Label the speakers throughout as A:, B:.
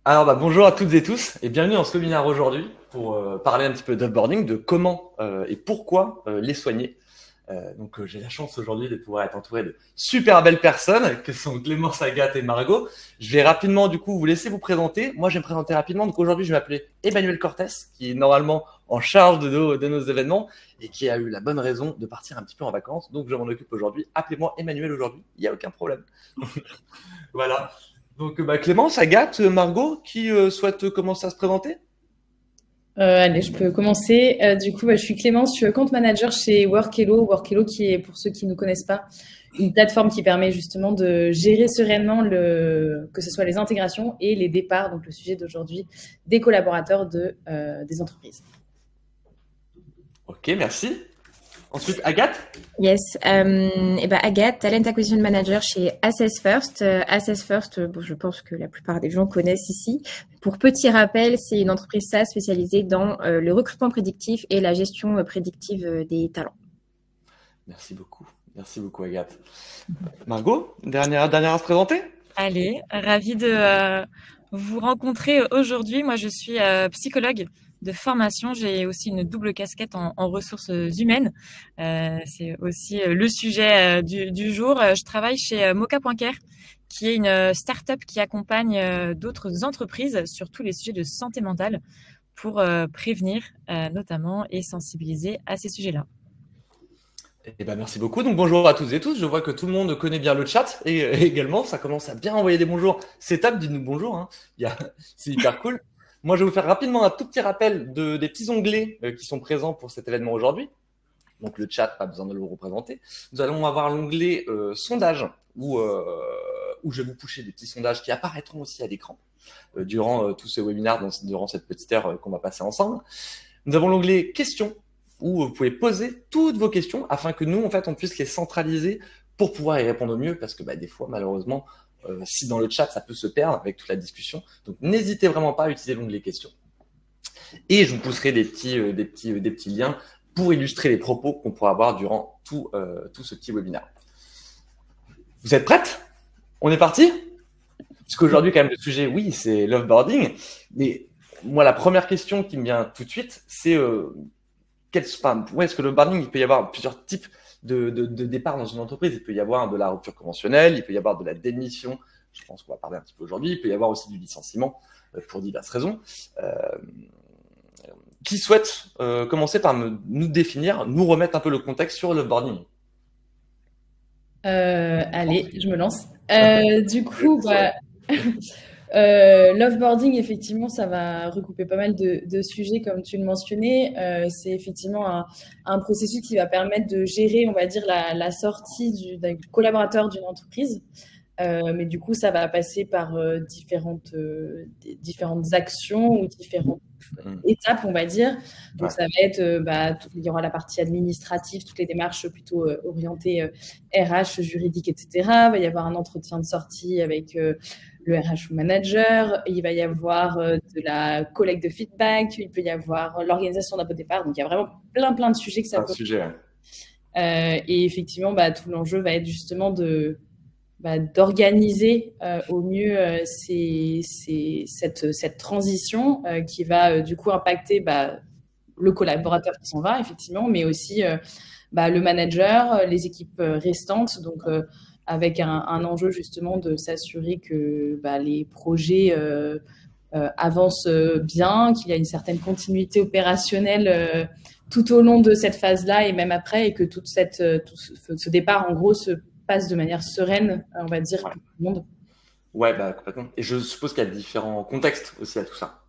A: Alors, bonjour à toutes et tous et bienvenue dans ce webinaire aujourd'hui pour parler un petit peu d'offboarding, de comment et pourquoi les soigner. J'ai la chance aujourd'hui de pouvoir être entouré de super belles personnes que sont Clémence, Agathe et Margot. Je vais rapidement du coup vous laisser vous présenter. Moi, je vais me présenter rapidement. Donc aujourd'hui, je vais m'appeler Emmanuel Cortés, qui est normalement en charge de nos événements et qui a eu la bonne raison de partir un petit peu en vacances. Donc je m'en occupe aujourd'hui. Appelez-moi Emmanuel aujourd'hui, il n'y a aucun problème. Voilà. Clémence, Agathe, Margot, qui souhaite commencer à se présenter?
B: Allez, je peux commencer. Je suis Clémence, je suis compte manager chez Workello. Workello, qui est, pour ceux qui ne connaissent pas, une plateforme qui permet justement de gérer sereinement que ce soit les intégrations et les départs, donc le sujet d'aujourd'hui, des collaborateurs des entreprises.
A: Ok, merci. Ensuite, Agathe.
C: Yes, Agathe, Talent Acquisition Manager chez Assess First. Assess First, je pense que la plupart des gens connaissent ici. Pour petit rappel, c'est une entreprise SaaS spécialisée dans le recrutement prédictif et la gestion prédictive des talents.
A: Merci beaucoup Agathe. Margot, dernière à se présenter.
D: Allez, ravie de vous rencontrer aujourd'hui. Moi, je suis psychologue de formation. J'ai aussi une double casquette en ressources humaines. C'est aussi le sujet du jour. Je travaille chez Mocha.care, qui est une start-up qui accompagne d'autres entreprises sur tous les sujets de santé mentale pour prévenir notamment et sensibiliser à ces sujets-là.
A: Merci beaucoup. Donc bonjour à toutes et tous. Je vois que tout le monde connaît bien le chat et également ça commence à bien envoyer des bonjours. C'est top, dites-nous bonjour. Hein. C'est hyper cool. Moi, je vais vous faire rapidement un tout petit rappel des petits onglets qui sont présents pour cet événement aujourd'hui. Donc, le chat, pas besoin de le représenter. Nous allons avoir l'onglet sondage où je vais vous pusher des petits sondages qui apparaîtront aussi à l'écran durant tout ce webinaire, durant cette petite heure qu'on va passer ensemble. Nous avons l'onglet questions où vous pouvez poser toutes vos questions afin que nous, en fait, on puisse les centraliser pour pouvoir y répondre au mieux parce que des fois, malheureusement, si dans le chat, ça peut se perdre avec toute la discussion. Donc, n'hésitez vraiment pas à utiliser l'onglet questions. Et je vous pousserai des petits liens pour illustrer les propos qu'on pourra avoir durant tout ce petit webinaire. Vous êtes prêtes? On est parti? Parce qu'aujourd'hui, quand même, le sujet, oui, c'est l'offboarding. Mais moi, la première question qui me vient tout de suite, c'est où est-ce que l'offboarding, il peut y avoir plusieurs types de départ dans une entreprise. Il peut y avoir de la rupture conventionnelle, il peut y avoir de la démission, je pense qu'on va parler un petit peu aujourd'hui, il peut y avoir aussi du licenciement pour diverses raisons. Qui souhaite commencer par nous définir, nous remettre un peu le contexte sur l'offboarding?
B: Allez, je me lance. L'offboarding, effectivement, ça va recouper pas mal de sujets, comme tu le mentionnais. C'est effectivement un processus qui va permettre de gérer, on va dire, la sortie d'un collaborateur d'une entreprise. Mais du coup, ça va passer par différentes actions ou différentes étapes, on va dire. Donc, ça va être, il y aura la partie administrative, toutes les démarches plutôt orientées RH, juridique, etc. Il va y avoir un entretien de sortie avec le RH ou manager. Il va y avoir de la collecte de feedback. Il peut y avoir l'organisation d'un peu départ. Donc, il y a vraiment plein de sujets que ça peut. Et effectivement, tout l'enjeu va être justement d'organiser au mieux cette transition qui va du coup impacter le collaborateur qui s'en va, effectivement, mais aussi le manager, les équipes restantes, donc avec un enjeu justement de s'assurer que les projets avancent bien, qu'il y a une certaine continuité opérationnelle tout au long de cette phase-là et même après, et que tout ce départ, en gros, se passe de manière sereine, on va dire, pour tout le monde.
A: Ouais, complètement. Et je suppose qu'il y a différents contextes aussi à tout ça.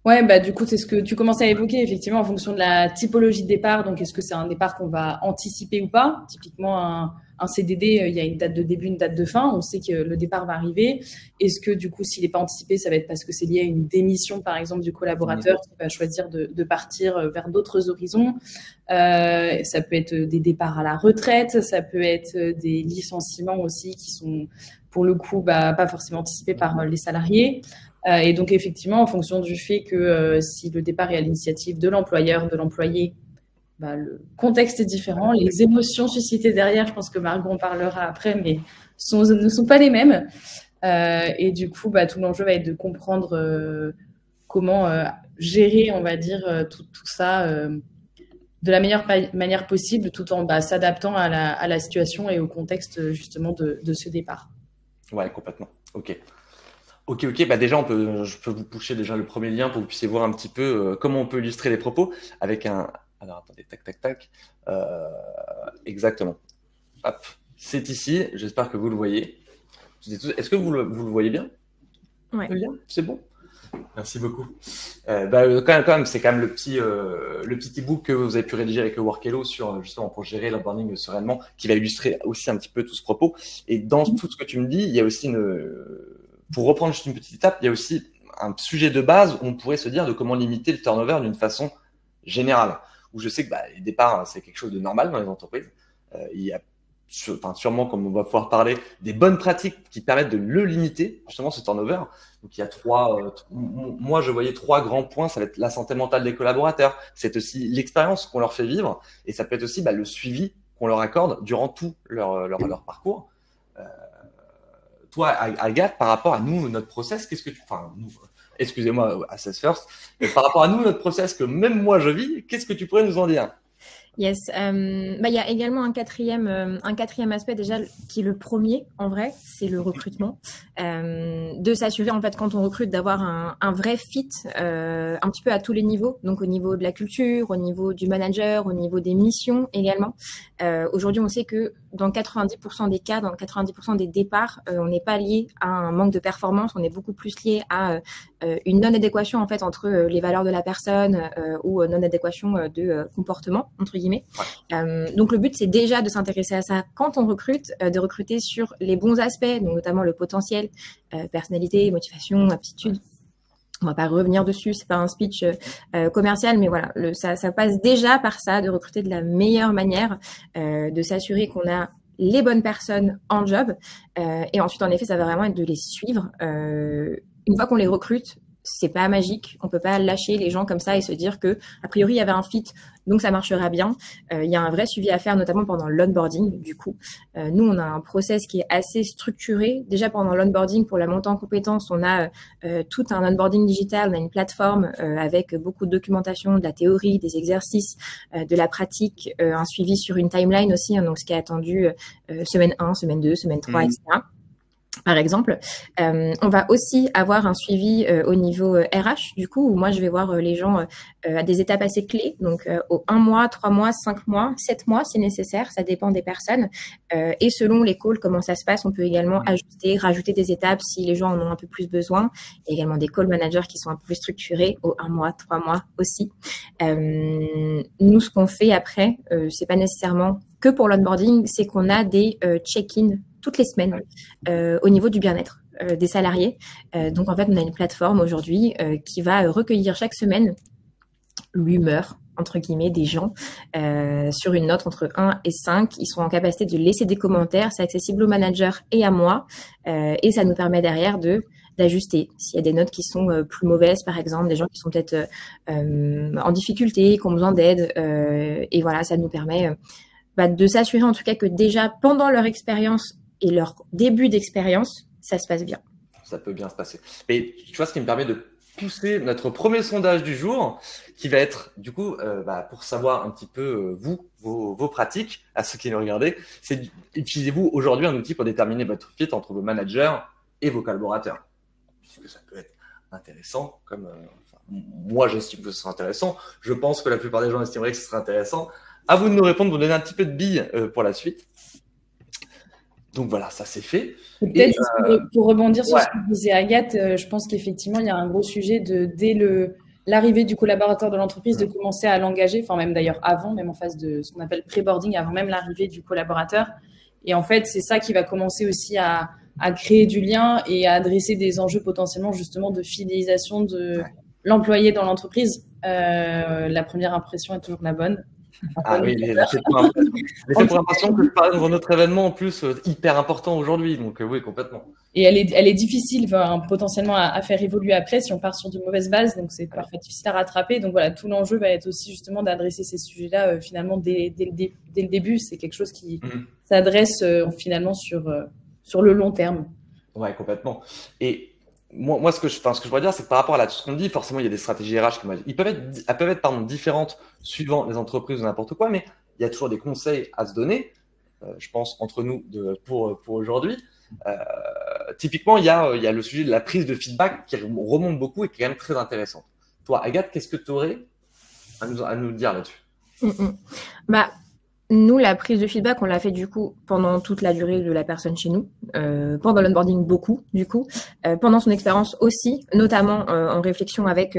B: Ouais, du coup, c'est ce que tu commences à évoquer, effectivement, en fonction de la typologie de départ. Donc, est-ce que c'est un départ qu'on va anticiper ou pas? Typiquement, un CDD, il y a une date de début, une date de fin. On sait que le départ va arriver. Est-ce que, du coup, s'il n'est pas anticipé, ça va être parce que c'est lié à une démission, par exemple, du collaborateur qui va choisir de partir vers d'autres horizons? Ça peut être des départs à la retraite. Ça peut être des licenciements aussi qui sont, pour le coup, pas forcément anticipés par les salariés. Et donc, effectivement, en fonction du fait que si le départ est à l'initiative de l'employeur, de l'employé, le contexte est différent. Les émotions suscitées derrière, je pense que Margot en parlera après, mais ne sont pas les mêmes. Et du coup, tout l'enjeu va être de comprendre comment gérer, on va dire, tout ça de la meilleure manière possible, tout en s'adaptant à la situation et au contexte justement de ce départ.
A: Ouais, complètement. Ok. Déjà, je peux vous pousser déjà le premier lien pour que vous puissiez voir un petit peu comment on peut illustrer les propos avec un. Alors, attendez, tac. Exactement. Hop, c'est ici. J'espère que vous le voyez. Est-ce que vous le voyez bien?
C: Ouais.
A: Le lien, c'est bon. Merci beaucoup. Quand même, c'est quand même le petit e-book que vous avez pu rédiger avec Workello sur justement pour gérer l'onboarding sereinement, qui va illustrer aussi un petit peu tout ce propos. Et dans tout ce que tu me dis, il y a aussi pour reprendre juste une petite étape, il y a aussi un sujet de base où on pourrait se dire de comment limiter le turnover d'une façon générale. Où je sais que les départs, c'est quelque chose de normal dans les entreprises. Il y a sûrement, comme on va pouvoir parler, des bonnes pratiques qui permettent de le limiter, justement, ce turnover. Donc, il y a moi, je voyais 3 grands points. Ça va être la santé mentale des collaborateurs. C'est aussi l'expérience qu'on leur fait vivre. Et ça peut être aussi le suivi qu'on leur accorde durant tout leur parcours. Toi, Agathe, par rapport à nous, notre process, qu'est-ce que excusez-moi, Assess First, mais par rapport à nous, notre process que même moi je vis, qu'est-ce que tu pourrais nous en dire?
C: Yes, il y a également un quatrième aspect déjà qui est le premier en vrai, c'est le recrutement. De s'assurer en fait quand on recrute d'avoir un vrai fit un petit peu à tous les niveaux, donc au niveau de la culture, au niveau du manager, au niveau des missions également. Aujourd'hui, on sait que dans 90% des cas, dans 90% des départs, on n'est pas lié à un manque de performance, on est beaucoup plus lié à une non-adéquation en fait entre les valeurs de la personne ou non-adéquation de comportement entre guillemets. Donc le but c'est déjà de s'intéresser à ça quand on recrute, de recruter sur les bons aspects, donc notamment le potentiel, personnalité, motivation, aptitude. On va pas revenir dessus, c'est pas un speech commercial, mais voilà, ça passe déjà par ça, de recruter de la meilleure manière, de s'assurer qu'on a les bonnes personnes en job, et ensuite en effet ça va vraiment être de les suivre. Une fois qu'on les recrute, c'est pas magique, on peut pas lâcher les gens comme ça et se dire que a priori il y avait un fit donc ça marchera bien. Il y a un vrai suivi à faire notamment pendant l'onboarding du coup. Nous on a un process qui est assez structuré. Déjà pendant l'onboarding pour la montée en compétences, on a tout un onboarding digital, on a une plateforme avec beaucoup de documentation, de la théorie, des exercices, de la pratique, un suivi sur une timeline aussi, hein, donc ce qui est attendu semaine 1, semaine 2, semaine 3, etc. Par exemple, on va aussi avoir un suivi au niveau RH, du coup, où moi, je vais voir les gens à des étapes assez clés, donc au 1 mois, 3 mois, 5 mois, 7 mois si nécessaire, ça dépend des personnes. Et selon les calls, comment ça se passe, on peut également ajuster, rajouter des étapes si les gens en ont un peu plus besoin. Il y a également des call managers qui sont un peu plus structurés au 1 mois, 3 mois aussi. Nous, ce qu'on fait après, c'est pas nécessairement que pour l'onboarding, c'est qu'on a des check-in toutes les semaines au niveau du bien-être des salariés. Donc, en fait, on a une plateforme aujourd'hui qui va recueillir chaque semaine l'humeur, entre guillemets, des gens sur une note entre 1 et 5. Ils sont en capacité de laisser des commentaires. C'est accessible au manager et à moi. Et ça nous permet derrière d'ajuster. S'il y a des notes qui sont plus mauvaises, par exemple, des gens qui sont peut-être en difficulté, qui ont besoin d'aide. Et voilà, ça nous permet de s'assurer en tout cas que déjà pendant leur expérience et leur début d'expérience, ça se passe bien.
A: Ça peut bien se passer. Et tu vois, ce qui me permet de pousser notre premier sondage du jour, qui va être, du coup, pour savoir un petit peu, vos pratiques, à ceux qui nous regardez, c'est utilisez-vous aujourd'hui un outil pour déterminer votre fit entre vos managers et vos collaborateurs. Puisque ça peut être intéressant, comme moi j'estime que ce sera intéressant. Je pense que la plupart des gens estimeraient que ce serait intéressant. À vous de nous répondre, vous donner un petit peu de billes pour la suite. Donc voilà, ça c'est fait.
B: Peut-être pour rebondir sur ce que disait Agathe, je pense qu'effectivement, il y a un gros sujet dès l'arrivée du collaborateur de l'entreprise, de commencer à l'engager, enfin même d'ailleurs avant, même en phase de ce qu'on appelle pré-boarding, avant même l'arrivée du collaborateur. Et en fait, c'est ça qui va commencer aussi à créer du lien et à adresser des enjeux potentiellement justement de fidélisation de l'employé dans l'entreprise. La première impression est toujours la bonne.
A: Ah oui, l'effet pour impression que je parle dans notre événement en plus hyper important aujourd'hui, donc oui, complètement.
B: Et elle est difficile potentiellement à faire évoluer après si on part sur de mauvaises bases, donc c'est parfois difficile à rattraper. Donc voilà, tout l'enjeu va être aussi justement d'adresser ces sujets-là finalement dès le début. C'est quelque chose qui s'adresse finalement sur le long terme.
A: Ouais, complètement. Et moi ce que je pourrais dire, c'est que par rapport à tout ce qu'on dit, forcément, il y a des stratégies RH elles peuvent être pardon, différentes suivant les entreprises ou n'importe quoi, mais il y a toujours des conseils à se donner, je pense, entre nous pour aujourd'hui. Euh, Typiquement, il y a le sujet de la prise de feedback qui remonte beaucoup et qui est quand même très intéressante. Toi, Agathe, qu'est-ce que tu aurais à nous dire là-dessus?
C: Bah, nous, la prise de feedback, on l'a fait du coup pendant toute la durée de la personne chez nous, pendant l'onboarding beaucoup, du coup, pendant son expérience aussi, notamment en réflexion avec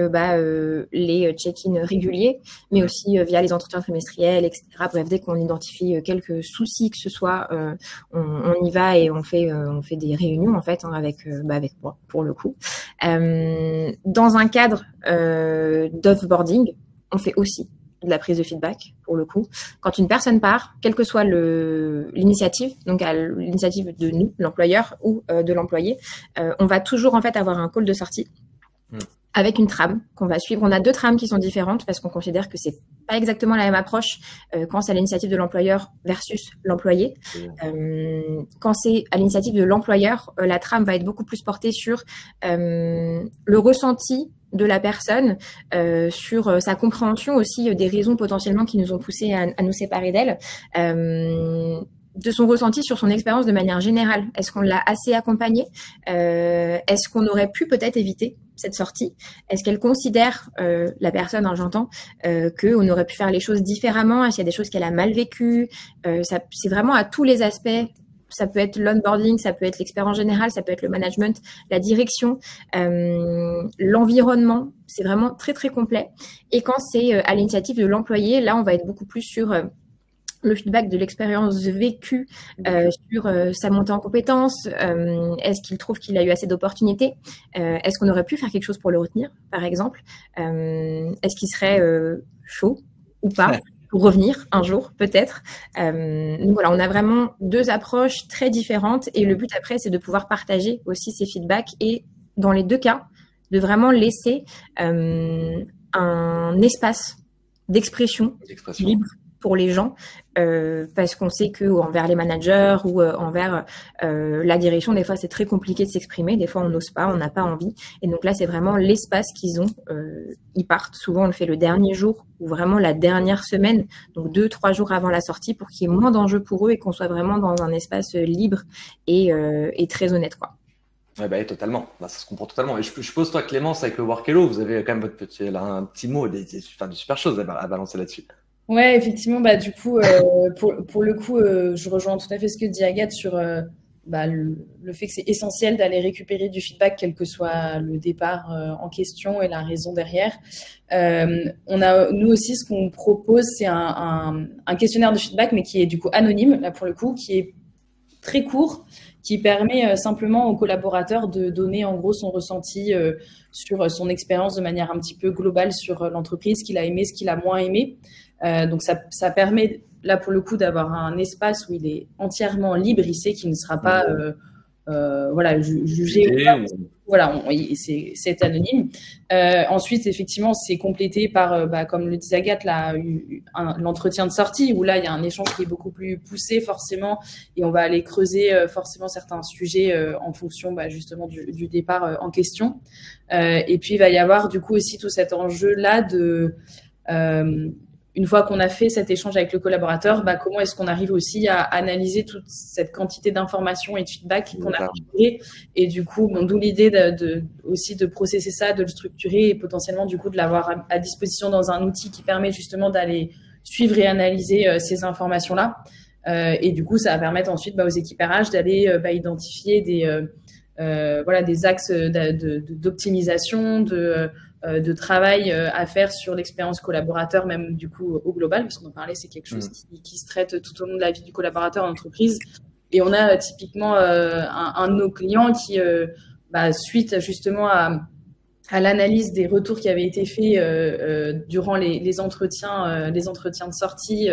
C: les check-in réguliers, mais aussi via les entretiens trimestriels, etc. Bref, dès qu'on identifie quelques soucis que ce soit, on y va et on fait des réunions en fait avec moi pour le coup. Dans un cadre d'offboarding, on fait aussi de la prise de feedback pour le coup. Quand une personne part, quelle que soit l'initiative, donc à l'initiative de nous, l'employeur ou de l'employé, on va toujours en fait avoir un call de sortie avec une trame qu'on va suivre. On a 2 trames qui sont différentes parce qu'on considère que c'est pas exactement la même approche quand c'est à l'initiative de l'employeur versus l'employé. Quand c'est à l'initiative de l'employeur, la trame va être beaucoup plus portée sur le ressenti de la personne, sur sa compréhension aussi des raisons potentiellement qui nous ont poussé à nous séparer d'elle, de son ressenti sur son expérience de manière générale. Est-ce qu'on l'a assez accompagnée? Est-ce qu'on aurait pu peut-être éviter cette sortie? Est-ce qu'elle considère, la personne, j'entends, qu'on aurait pu faire les choses différemment? Est-ce qu'il y a des choses qu'elle a mal vécues? C'est vraiment à tous les aspects. Ça peut être l'onboarding, ça peut être l'expérience générale, ça peut être le management, la direction, l'environnement. C'est vraiment très, très complet. Et quand c'est à l'initiative de l'employé, là, on va être beaucoup plus sur le feedback de l'expérience vécue, sur sa montée en compétences. Est-ce qu'il trouve qu'il a eu assez d'opportunités? Est-ce qu'on aurait pu faire quelque chose pour le retenir, par exemple? Est-ce qu'il serait chaud ou pas? Pour revenir un jour, peut-être. Donc voilà, on a vraiment 2 approches très différentes et le but après, c'est de pouvoir partager aussi ces feedbacks et dans les 2 cas, de vraiment laisser un espace d'expression libre pour les gens, parce qu'on sait que envers les managers ou envers la direction, des fois c'est très compliqué de s'exprimer, des fois on n'ose pas, on n'a pas envie, et donc là c'est vraiment l'espace qu'ils ont. Ils partent, souvent on le fait le dernier jour ou vraiment la dernière semaine, donc 2-3 jours avant la sortie pour qu'il y ait moins d'enjeux pour eux et qu'on soit vraiment dans un espace libre et très honnête, quoi.
A: Ouais, totalement. Ça se comprend totalement. Et je suppose, toi, Clémence, avec le Workello, vous avez quand même un petit mot, des super choses à balancer là-dessus.
B: Ouais, effectivement, du coup, pour le coup, je rejoins tout à fait ce que dit Agathe sur le fait que c'est essentiel d'aller récupérer du feedback, quel que soit le départ en question et la raison derrière. Nous aussi, ce qu'on propose, c'est un questionnaire de feedback, mais qui est du coup anonyme, là pour le coup, qui est très court, qui permet simplement aux collaborateurs de donner en gros son ressenti sur son expérience de manière un petit peu globale sur l'entreprise, ce qu'il a aimé, ce qu'il a moins aimé. Donc ça permet là pour le coup d'avoir un espace où il est entièrement libre, il sait qu'il ne sera pas jugé ou pas. Voilà, c'est anonyme. Ensuite, effectivement, c'est complété par, comme le disait Agathe, l'entretien de sortie, où là, il y a un échange qui est beaucoup plus poussé, forcément, et on va aller creuser forcément certains sujets en fonction justement du départ en question. Et puis, il va y avoir du coup aussi tout cet enjeu-là de... une fois qu'on a fait cet échange avec le collaborateur, comment est-ce qu'on arrive aussi à analyser toute cette quantité d'informations et de feedback qu'on a récupéré, et du coup, d'où l'idée aussi de processer ça, de le structurer et potentiellement du coup de l'avoir à disposition dans un outil qui permet justement d'aller suivre et analyser ces informations-là. Et du coup, ça va permettre ensuite aux équipes RH d'aller identifier des axes d'optimisation, de travail à faire sur l'expérience collaborateur, même du coup au global, parce qu'on en parlait, c'est quelque chose qui se traite tout au long de la vie du collaborateur en entreprise. Et on a typiquement un de nos clients qui, suite justement à l'analyse des retours qui avaient été faits durant les entretiens de sortie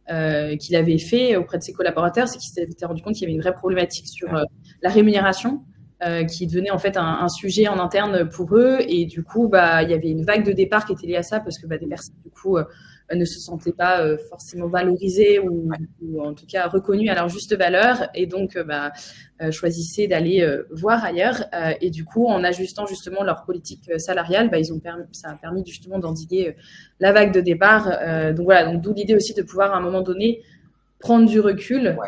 B: qu'il avait fait auprès de ses collaborateurs, c'est qu'il s'était rendu compte qu'il y avait une vraie problématique sur la rémunération. qui devenait en fait un sujet en interne pour eux. Et du coup, il y avait une vague de départ qui était liée à ça parce que des personnes, du coup, ne se sentaient pas forcément valorisées ou en tout cas reconnues à leur juste valeur. Et donc, choisissaient d'aller voir ailleurs. Et du coup, en ajustant justement leur politique salariale, ça a permis justement d'endiguer la vague de départ. Donc voilà, donc d'où l'idée aussi de pouvoir à un moment donné prendre du recul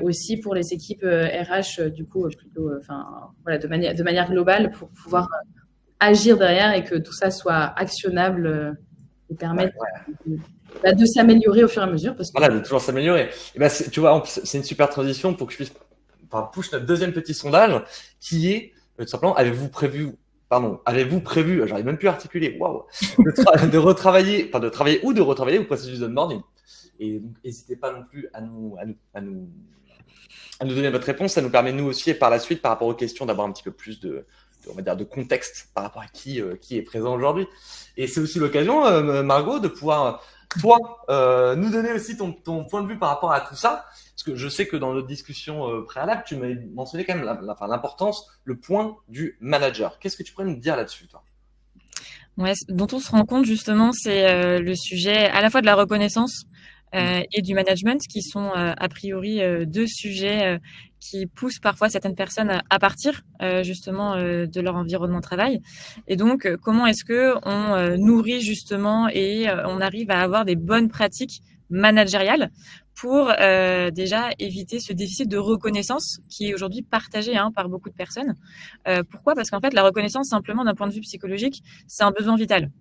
B: aussi pour les équipes RH du coup plutôt de manière globale pour pouvoir agir derrière et que tout ça soit actionnable et permettre de s'améliorer au fur et à mesure parce que...
A: Voilà, de toujours s'améliorer. Et tu vois, c'est une super transition pour que je puisse push notre deuxième petit sondage qui est tout simplement avez-vous prévu, j'arrive même plus à articuler, de retravailler, de travailler ou de retravailler au processus d'onboarding. Et n'hésitez pas non plus à nous donner votre réponse. Ça nous permet, nous aussi, et par la suite, par rapport aux questions, d'avoir un petit peu plus de contexte par rapport à qui est présent aujourd'hui. Et c'est aussi l'occasion, Margot, de pouvoir, toi, nous donner aussi ton point de vue par rapport à tout ça. Parce que je sais que dans notre discussion préalable, tu m'avais mentionné quand même l'importance, le point du manager. Qu'est-ce que tu pourrais nous dire là-dessus, toi ?
D: Ouais, dont on se rend compte justement, c'est le sujet à la fois de la reconnaissance et du management, qui sont a priori deux sujets qui poussent parfois certaines personnes à partir justement de leur environnement de travail. Et donc, comment est-ce que on nourrit justement et on arrive à avoir des bonnes pratiques managériales pour déjà éviter ce déficit de reconnaissance qui est aujourd'hui partagé par beaucoup de personnes. Pourquoi ? Parce qu'en fait, la reconnaissance, simplement d'un point de vue psychologique, c'est un besoin vital.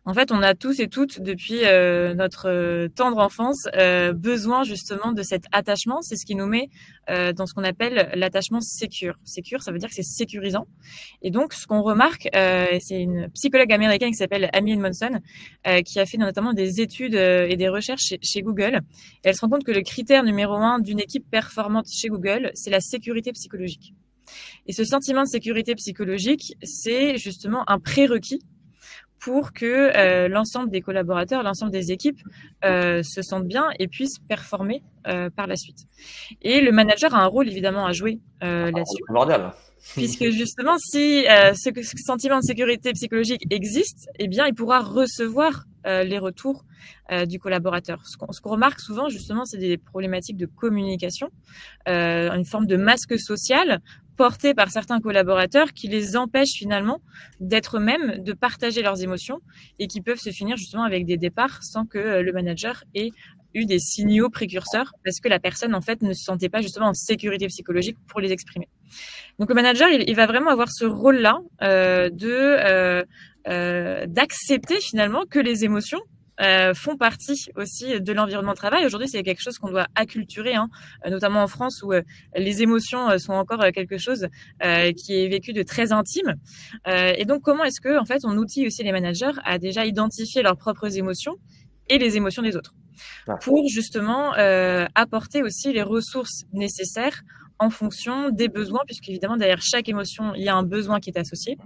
D: En fait, on a tous et toutes, depuis notre tendre enfance, besoin justement de cet attachement. C'est ce qui nous met dans ce qu'on appelle l'attachement sécure. Sécure, ça veut dire que c'est sécurisant. Et donc, ce qu'on remarque, c'est une psychologue américaine qui s'appelle Amy Edmondson, qui a fait notamment des études et des recherches chez Google. Et elle se rend compte que le critère numéro 1 d'une équipe performante chez Google, c'est la sécurité psychologique. Et ce sentiment de sécurité psychologique, c'est justement un prérequis pour que l'ensemble des collaborateurs, l'ensemble des équipes se sentent bien et puissent performer par la suite. Et le manager a un rôle évidemment à jouer là-dessus.
A: Primordial.
D: Puisque justement, si ce sentiment de sécurité psychologique existe, eh bien, il pourra recevoir les retours du collaborateur. Ce qu'on remarque souvent, justement, c'est des problématiques de communication, une forme de masque social porté par certains collaborateurs qui les empêchent finalement d'être eux-mêmes, de partager leurs émotions et qui peuvent se finir justement avec des départs sans que le manager ait eu des signaux précurseurs parce que la personne en fait ne se sentait pas justement en sécurité psychologique pour les exprimer. Donc le manager, il va vraiment avoir ce rôle-là d'accepter finalement que les émotions font partie aussi de l'environnement de travail. Aujourd'hui, c'est quelque chose qu'on doit acculturer, notamment en France où les émotions sont encore quelque chose qui est vécu de très intime. Et donc, comment est-ce que, en fait, on outille aussi les managers à déjà identifier leurs propres émotions et les émotions des autres pour justement apporter aussi les ressources nécessaires en fonction des besoins, puisque évidemment derrière chaque émotion, il y a un besoin qui est associé.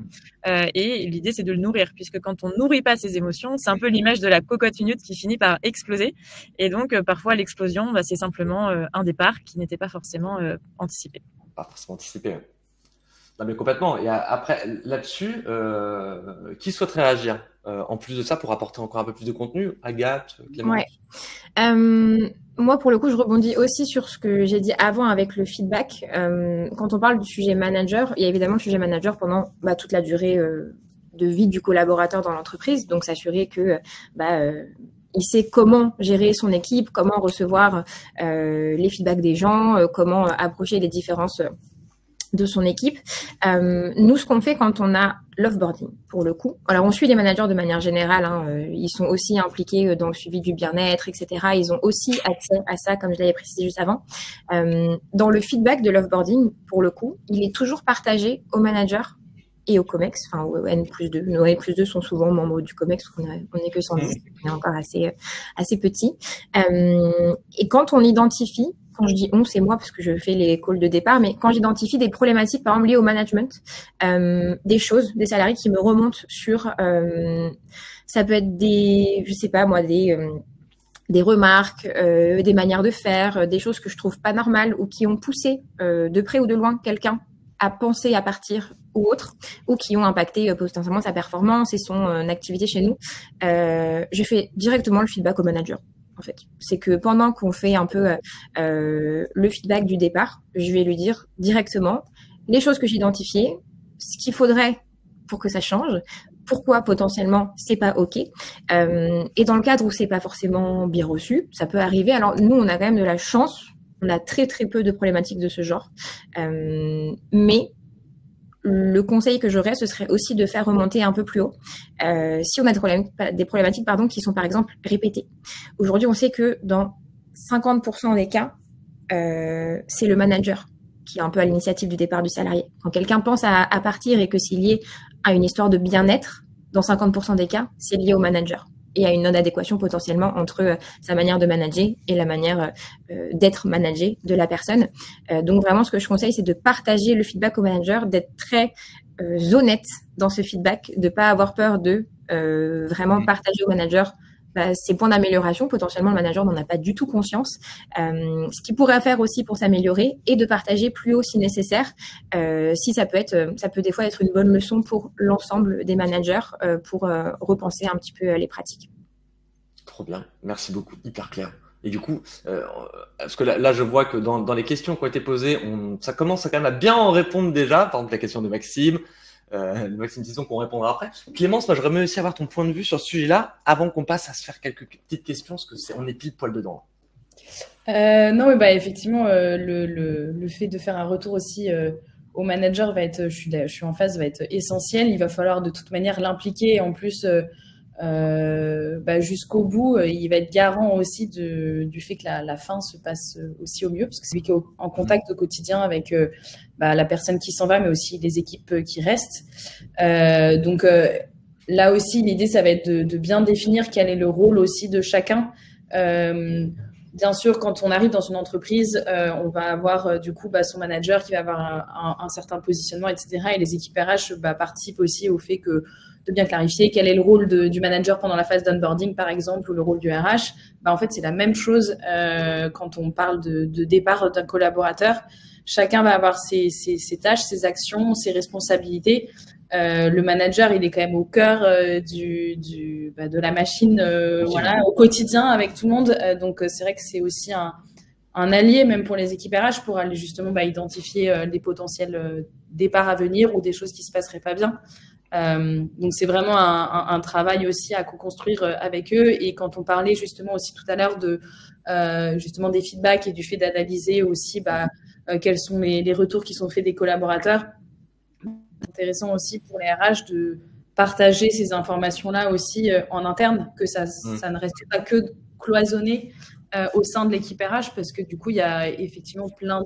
D: Et l'idée, c'est de le nourrir, puisque quand on nourrit pas ses émotions, c'est un peu l'image de la cocotte minute qui finit par exploser. Et donc, parfois, l'explosion, c'est simplement un départ qui n'était pas forcément anticipé.
A: Pas forcément anticipé. Non, mais complètement. Et après, là-dessus, qui souhaiterait réagir en plus de ça pour apporter encore un peu plus de contenu? Agathe, Clémence?
C: Moi, pour le coup, je rebondis aussi sur ce que j'ai dit avant avec le feedback. Quand on parle du sujet manager, il y a évidemment le sujet manager pendant toute la durée de vie du collaborateur dans l'entreprise. Donc, s'assurer que il sait comment gérer son équipe, comment recevoir les feedbacks des gens, comment approcher les différences de son équipe. Nous, ce qu'on fait quand on a l'offboarding, pour le coup. Alors, on suit les managers de manière générale. Ils sont aussi impliqués dans le suivi du bien-être, etc. Ils ont aussi accès à ça, comme je l'avais précisé juste avant. Dans le feedback de l'offboarding, pour le coup, il est toujours partagé aux managers et au COMEX, enfin au N+2. Nos N+2 sont souvent membres du COMEX, on n'est que 110, on est encore assez petit. Et quand on identifie, quand je dis on, c'est moi parce que je fais les calls de départ, mais quand j'identifie des problématiques, par exemple liées au management, des choses, des salariés qui me remontent sur, ça peut être des remarques, des manières de faire, des choses que je trouve pas normales ou qui ont poussé de près ou de loin quelqu'un à penser à partir ou autre, ou qui ont impacté potentiellement sa performance et son activité chez nous, je fais directement le feedback au manager. En fait, c'est que pendant qu'on fait un peu le feedback du départ, je vais lui dire directement les choses que j'ai identifiées, ce qu'il faudrait pour que ça change, pourquoi potentiellement c'est pas OK. Et dans le cadre où c'est pas forcément bien reçu, ça peut arriver. Alors nous, on a quand même de la chance, on a très très peu de problématiques de ce genre, mais le conseil que j'aurais, ce serait aussi de faire remonter un peu plus haut. Si on a des problématiques qui sont par exemple répétées. Aujourd'hui, on sait que dans 50% des cas, c'est le manager qui est un peu à l'initiative du départ du salarié. Quand quelqu'un pense à partir et que c'est lié à une histoire de bien-être, dans 50% des cas, c'est lié au manager et à une non-adéquation potentiellement entre sa manière de manager et la manière d'être managé de la personne. Donc vraiment, ce que je conseille, c'est de partager le feedback au manager, d'être très honnête dans ce feedback, de pas avoir peur de vraiment partager au manager ces points d'amélioration. Potentiellement, le manager n'en a pas du tout conscience. Ce qu'il pourrait faire aussi pour s'améliorer et de partager plus haut si nécessaire. Si ça peut des fois être une bonne leçon pour l'ensemble des managers pour repenser un petit peu les pratiques.
A: Trop bien, merci beaucoup, hyper clair. Et du coup, parce que là je vois que dans les questions qui ont été posées, ça commence quand même à bien en répondre déjà. Par exemple, la question de Maxime. Maxime Tisson qu'on répondra après. Clémence, moi j'aurais aussi avoir ton point de vue sur ce sujet-là avant qu'on passe à se faire quelques petites questions parce que on est pile poil dedans.
B: Non, mais effectivement, le fait de faire un retour aussi au manager je suis en face, va être essentiel. Il va falloir de toute manière l'impliquer. En plus, jusqu'au bout, il va être garant aussi du fait que la fin se passe aussi au mieux, parce que c'est lui qui est en contact au quotidien avec la personne qui s'en va, mais aussi les équipes qui restent. Donc là aussi, l'idée, ça va être de bien définir quel est le rôle aussi de chacun. Bien sûr, quand on arrive dans une entreprise, on va avoir du coup son manager qui va avoir un certain positionnement, etc. Et les équipes RH participent aussi au fait de bien clarifier quel est le rôle du manager pendant la phase d'onboarding, par exemple, ou le rôle du RH. En fait, c'est la même chose quand on parle de départ d'un collaborateur. Chacun va avoir ses tâches, ses actions, ses responsabilités. Le manager, il est quand même au cœur de la machine, au quotidien avec tout le monde. Donc, c'est vrai que c'est aussi un allié, même pour les équipes RH, pour aller justement identifier les potentiels départs à venir ou des choses qui se passeraient pas bien. Donc, c'est vraiment un travail aussi à co-construire avec eux. Et quand on parlait justement aussi tout à l'heure justement des feedbacks et du fait d'analyser aussi quels sont les retours qui sont faits des collaborateurs, intéressant aussi pour les RH de partager ces informations-là aussi en interne, que ça ne reste pas que cloisonné au sein de l'équipe RH, parce que du coup, il y a effectivement plein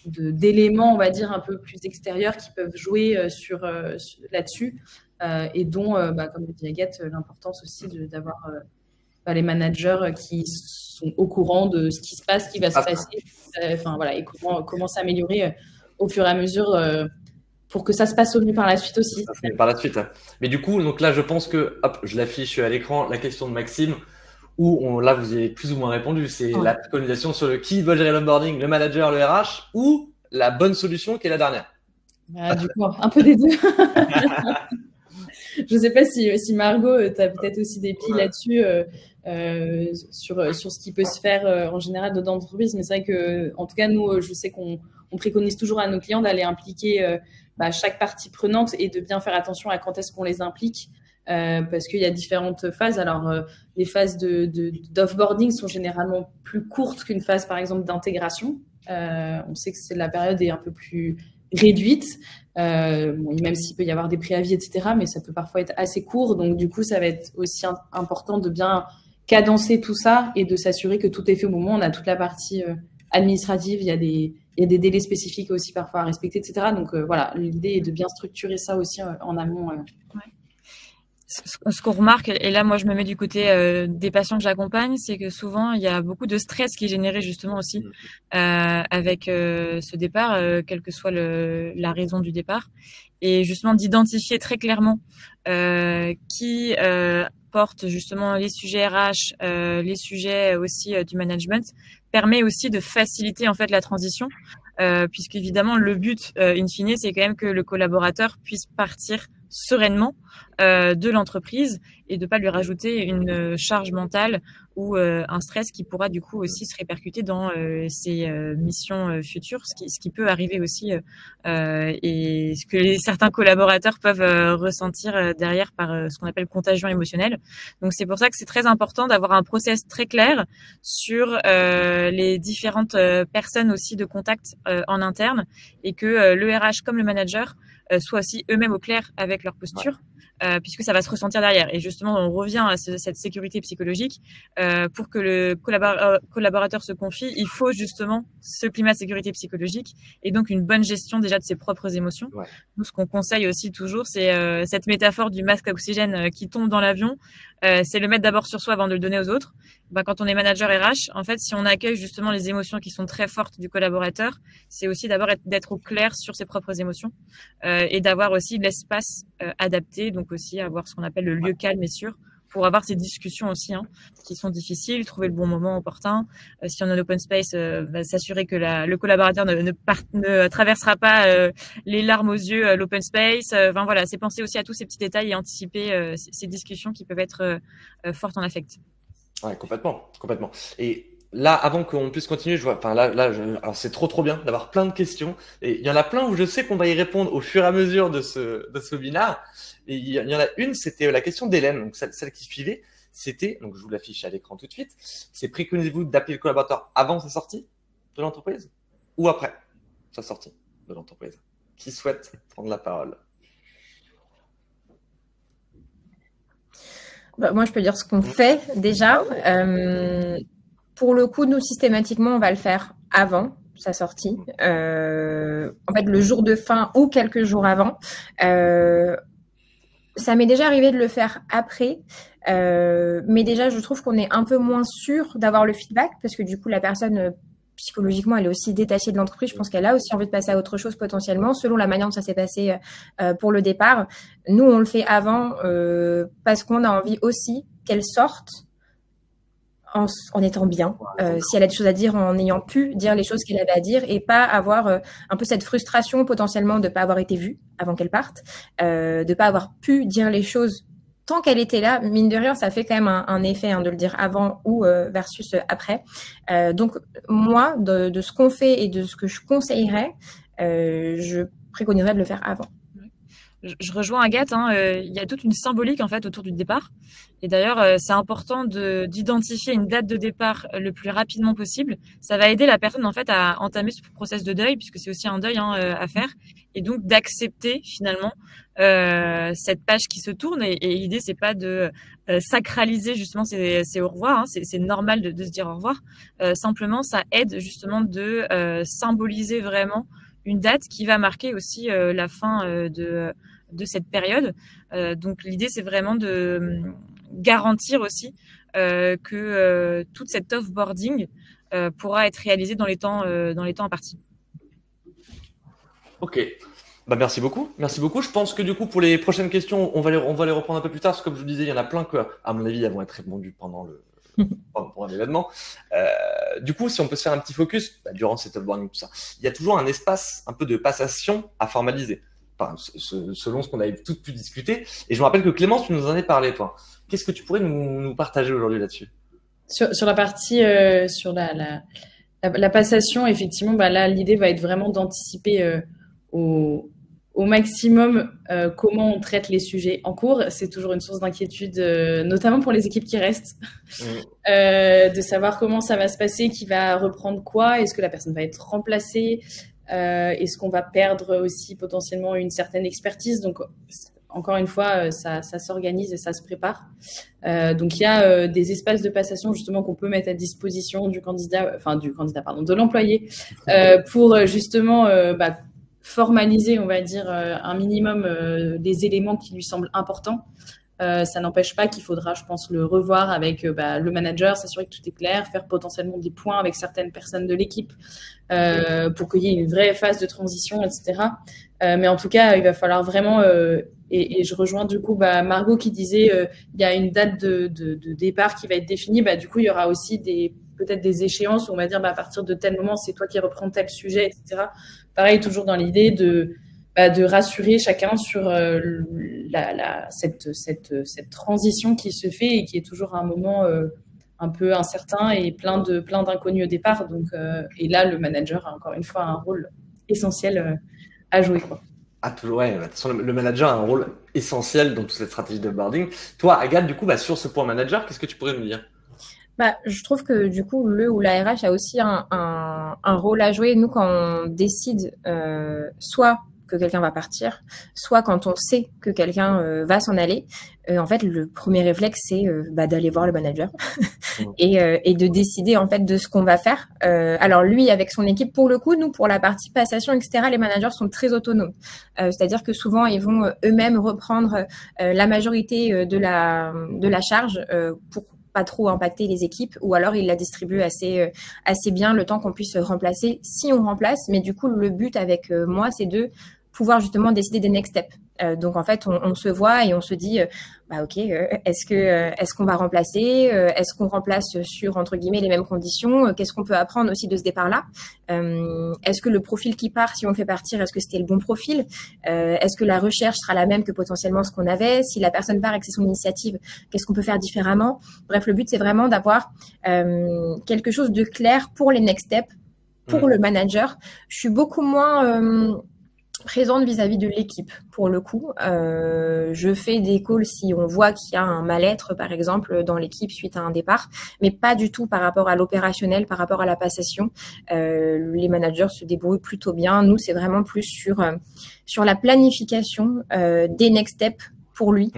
B: d'éléments, on va dire, un peu plus extérieurs qui peuvent jouer là-dessus, et dont, comme le dit Agathe, l'importance aussi d'avoir les managers qui sont au courant de ce qui se passe, ce qui va se passer, et comment s'améliorer au fur et à mesure pour que ça se passe au mieux par la suite aussi.
A: Par la suite. Mais du coup, donc là, je pense que, hop, je l'affiche à l'écran, la question de Maxime, où là, vous y avez plus ou moins répondu. C'est la préconisation sur qui doit gérer l'onboarding, le manager, le RH, ou la bonne solution qui est la dernière.
B: Du coup, un peu des deux. Je ne sais pas si Margot, tu as peut-être aussi des piles là-dessus sur ce qui peut se faire en général dans l'entreprise. Mais c'est vrai que, en tout cas, nous, je sais qu'on préconise toujours à nos clients d'aller impliquer chaque partie prenante et de bien faire attention à quand est-ce qu'on les implique. Parce qu'il y a différentes phases. Alors, les phases d'offboarding sont généralement plus courtes qu'une phase, par exemple, d'intégration. On sait que la période est un peu plus réduite, même s'il peut y avoir des préavis, etc., mais ça peut parfois être assez court. Donc, du coup, ça va être aussi important de bien cadencer tout ça et de s'assurer que tout est fait au moment. On a toute la partie administrative, il y a des délais spécifiques aussi parfois à respecter, etc. Donc, voilà, l'idée est de bien structurer ça aussi en amont.
D: Ce qu'on remarque, et là moi je me mets du côté des patients que j'accompagne, c'est que souvent il y a beaucoup de stress qui est généré justement aussi avec ce départ, quelle que soit la raison du départ, et justement d'identifier très clairement qui porte justement les sujets RH, les sujets aussi du management, permet aussi de faciliter en fait la transition puisqu'évidemment, le but, in fine, c'est quand même que le collaborateur puisse partir sereinement de l'entreprise et de pas lui rajouter une charge mentale ou un stress qui pourra du coup aussi se répercuter dans ses missions futures, ce qui peut arriver aussi et ce que certains collaborateurs peuvent ressentir derrière par ce qu'on appelle contagion émotionnelle. Donc c'est pour ça que c'est très important d'avoir un process très clair sur les différentes personnes aussi de contact en interne et que le RH comme le manager soient aussi eux-mêmes au clair avec leur posture, puisque ça va se ressentir derrière. Et justement, on revient à cette sécurité psychologique. Pour que le collaborateur se confie, il faut justement ce climat de sécurité psychologique et donc une bonne gestion déjà de ses propres émotions. Ouais. Nous, ce qu'on conseille aussi toujours, c'est cette métaphore du masque à oxygène qui tombe dans l'avion. C'est le mettre d'abord sur soi avant de le donner aux autres. Quand on est manager RH, en fait, si on accueille justement les émotions qui sont très fortes du collaborateur, c'est aussi d'abord d'être au clair sur ses propres émotions et d'avoir aussi l'espace adapté, donc aussi avoir ce qu'on appelle le lieu calme et sûr pour avoir ces discussions aussi qui sont difficiles, trouver le bon moment opportun. Si on est en open space, s'assurer que le collaborateur ne traversera pas les larmes aux yeux l'open space. Voilà, c'est penser aussi à tous ces petits détails et anticiper ces discussions qui peuvent être fortes en affect.
A: Ouais, complètement. Et là, avant qu'on puisse continuer, je vois, alors c'est trop bien d'avoir plein de questions. Et il y en a plein où je sais qu'on va y répondre au fur et à mesure de ce webinaire. Et il y en a une, c'était la question d'Hélène, donc celle qui suivait. C'était, donc je vous l'affiche à l'écran tout de suite, c'est préconisez-vous d'appeler le collaborateur avant sa sortie de l'entreprise ou après sa sortie de l'entreprise? Qui souhaite prendre la parole?
C: Moi, je peux dire ce qu'on fait déjà. Pour le coup, nous, systématiquement, on va le faire avant sa sortie. En fait, le jour de fin ou quelques jours avant. Ça m'est déjà arrivé de le faire après, mais déjà, je trouve qu'on est un peu moins sûr d'avoir le feedback parce que du coup, la personne, psychologiquement, elle est aussi détachée de l'entreprise. Je pense qu'elle a aussi envie de passer à autre chose potentiellement, selon la manière dont ça s'est passé pour le départ. Nous, on le fait avant parce qu'on a envie aussi qu'elle sorte en étant bien, si elle a des choses à dire, en ayant pu dire les choses qu'elle avait à dire et pas avoir un peu cette frustration potentiellement de pas avoir été vue avant qu'elle parte, de pas avoir pu dire les choses tant qu'elle était là. Mine de rien, ça fait quand même un effet de le dire avant ou versus après. Donc moi, de ce qu'on fait et de ce que je conseillerais, je préconiserais de le faire avant.
D: Je rejoins Agathe, il y a toute une symbolique en fait autour du départ. Et d'ailleurs, c'est important d'identifier une date de départ le plus rapidement possible. Ça va aider la personne en fait à entamer ce process de deuil, puisque c'est aussi un deuil à faire, et donc d'accepter finalement cette page qui se tourne. Et l'idée, c'est pas de sacraliser justement ces au revoir. C'est normal de se dire au revoir. Simplement, ça aide justement de symboliser vraiment une date qui va marquer aussi la fin de cette période. Donc l'idée, c'est vraiment de garantir aussi que toute cette offboarding pourra être réalisée dans les temps impartis.
A: Ok. Merci beaucoup. Je pense que du coup, pour les prochaines questions, on va les reprendre un peu plus tard, parce que comme je vous disais, il y en a plein que, à mon avis, elles vont être répondues pendant pour un événement. Du coup, si on peut se faire un petit focus durant cet offboarding, tout ça, il y a toujours un espace un peu de passation à formaliser, selon ce qu'on avait toutes pu discuter. Et je me rappelle que Clémence, tu nous en as parlé, toi. Qu'est-ce que tu pourrais nous partager aujourd'hui là-dessus?
B: Sur la partie sur la passation, effectivement, là, l'idée va être vraiment d'anticiper au maximum comment on traite les sujets en cours. C'est toujours une source d'inquiétude, notamment pour les équipes qui restent, de savoir comment ça va se passer, qui va reprendre quoi, est-ce que la personne va être remplacée, est-ce qu'on va perdre aussi potentiellement une certaine expertise. Donc, encore une fois, ça s'organise et ça se prépare. Donc, il y a des espaces de passation justement qu'on peut mettre à disposition de l'employé pour justement formaliser, on va dire, un minimum des éléments qui lui semblent importants. Ça n'empêche pas qu'il faudra, je pense, le revoir avec le manager, s'assurer que tout est clair, faire potentiellement des points avec certaines personnes de l'équipe pour qu'il y ait une vraie phase de transition, etc. Mais en tout cas, il va falloir vraiment, et je rejoins du coup Margot qui disait il y a une date de départ qui va être définie. Du coup, il y aura aussi des peut-être des échéances où on va dire à partir de tel moment, c'est toi qui reprends tel sujet, etc. Pareil, toujours dans l'idée de rassurer chacun sur cette transition qui se fait et qui est toujours un moment un peu incertain et plein d'inconnus au départ. Donc, et là, le manager a encore une fois un rôle essentiel à jouer, quoi.
A: Ah, toujours, ouais. De toute façon, le manager a un rôle essentiel dans toute cette stratégie de boarding. Toi, Agathe, du coup, sur ce point manager, qu'est-ce que tu pourrais nous dire?
C: Je trouve que du coup, le ou la RH a aussi un rôle à jouer. Nous, quand on décide soit que quelqu'un va partir, soit quand on sait que quelqu'un va s'en aller, en fait, le premier réflexe, c'est d'aller voir le manager et de décider en fait de ce qu'on va faire. Alors lui, avec son équipe, pour le coup, nous, pour la partie passation, etc., les managers sont très autonomes. C'est-à-dire que souvent, ils vont eux-mêmes reprendre la majorité de la charge pour pas trop impacter les équipes, ou alors il la distribue assez bien le temps qu'on puisse remplacer, si on remplace. Mais du coup, le but avec moi, c'est de pouvoir justement décider des next steps. Donc en fait, on se voit et on se dit, ok, est-ce qu'on va remplacer, est-ce qu'on remplace sur entre guillemets les mêmes conditions, qu'est-ce qu'on peut apprendre aussi de ce départ-là, est-ce que le profil qui part, si on le fait partir, est-ce que c'était le bon profil, est-ce que la recherche sera la même que potentiellement ce qu'on avait, si la personne part et que c'est son initiative, qu'est-ce qu'on peut faire différemment. Bref, le but c'est vraiment d'avoir quelque chose de clair pour les next steps, pour le manager. Je suis beaucoup moins présente vis-à-vis de l'équipe pour le coup. Je fais des calls si on voit qu'il y a un mal-être par exemple dans l'équipe suite à un départ, mais pas du tout par rapport à l'opérationnel, par rapport à la passation. Les managers se débrouillent plutôt bien. Nous, c'est vraiment plus sur la planification des next steps pour lui.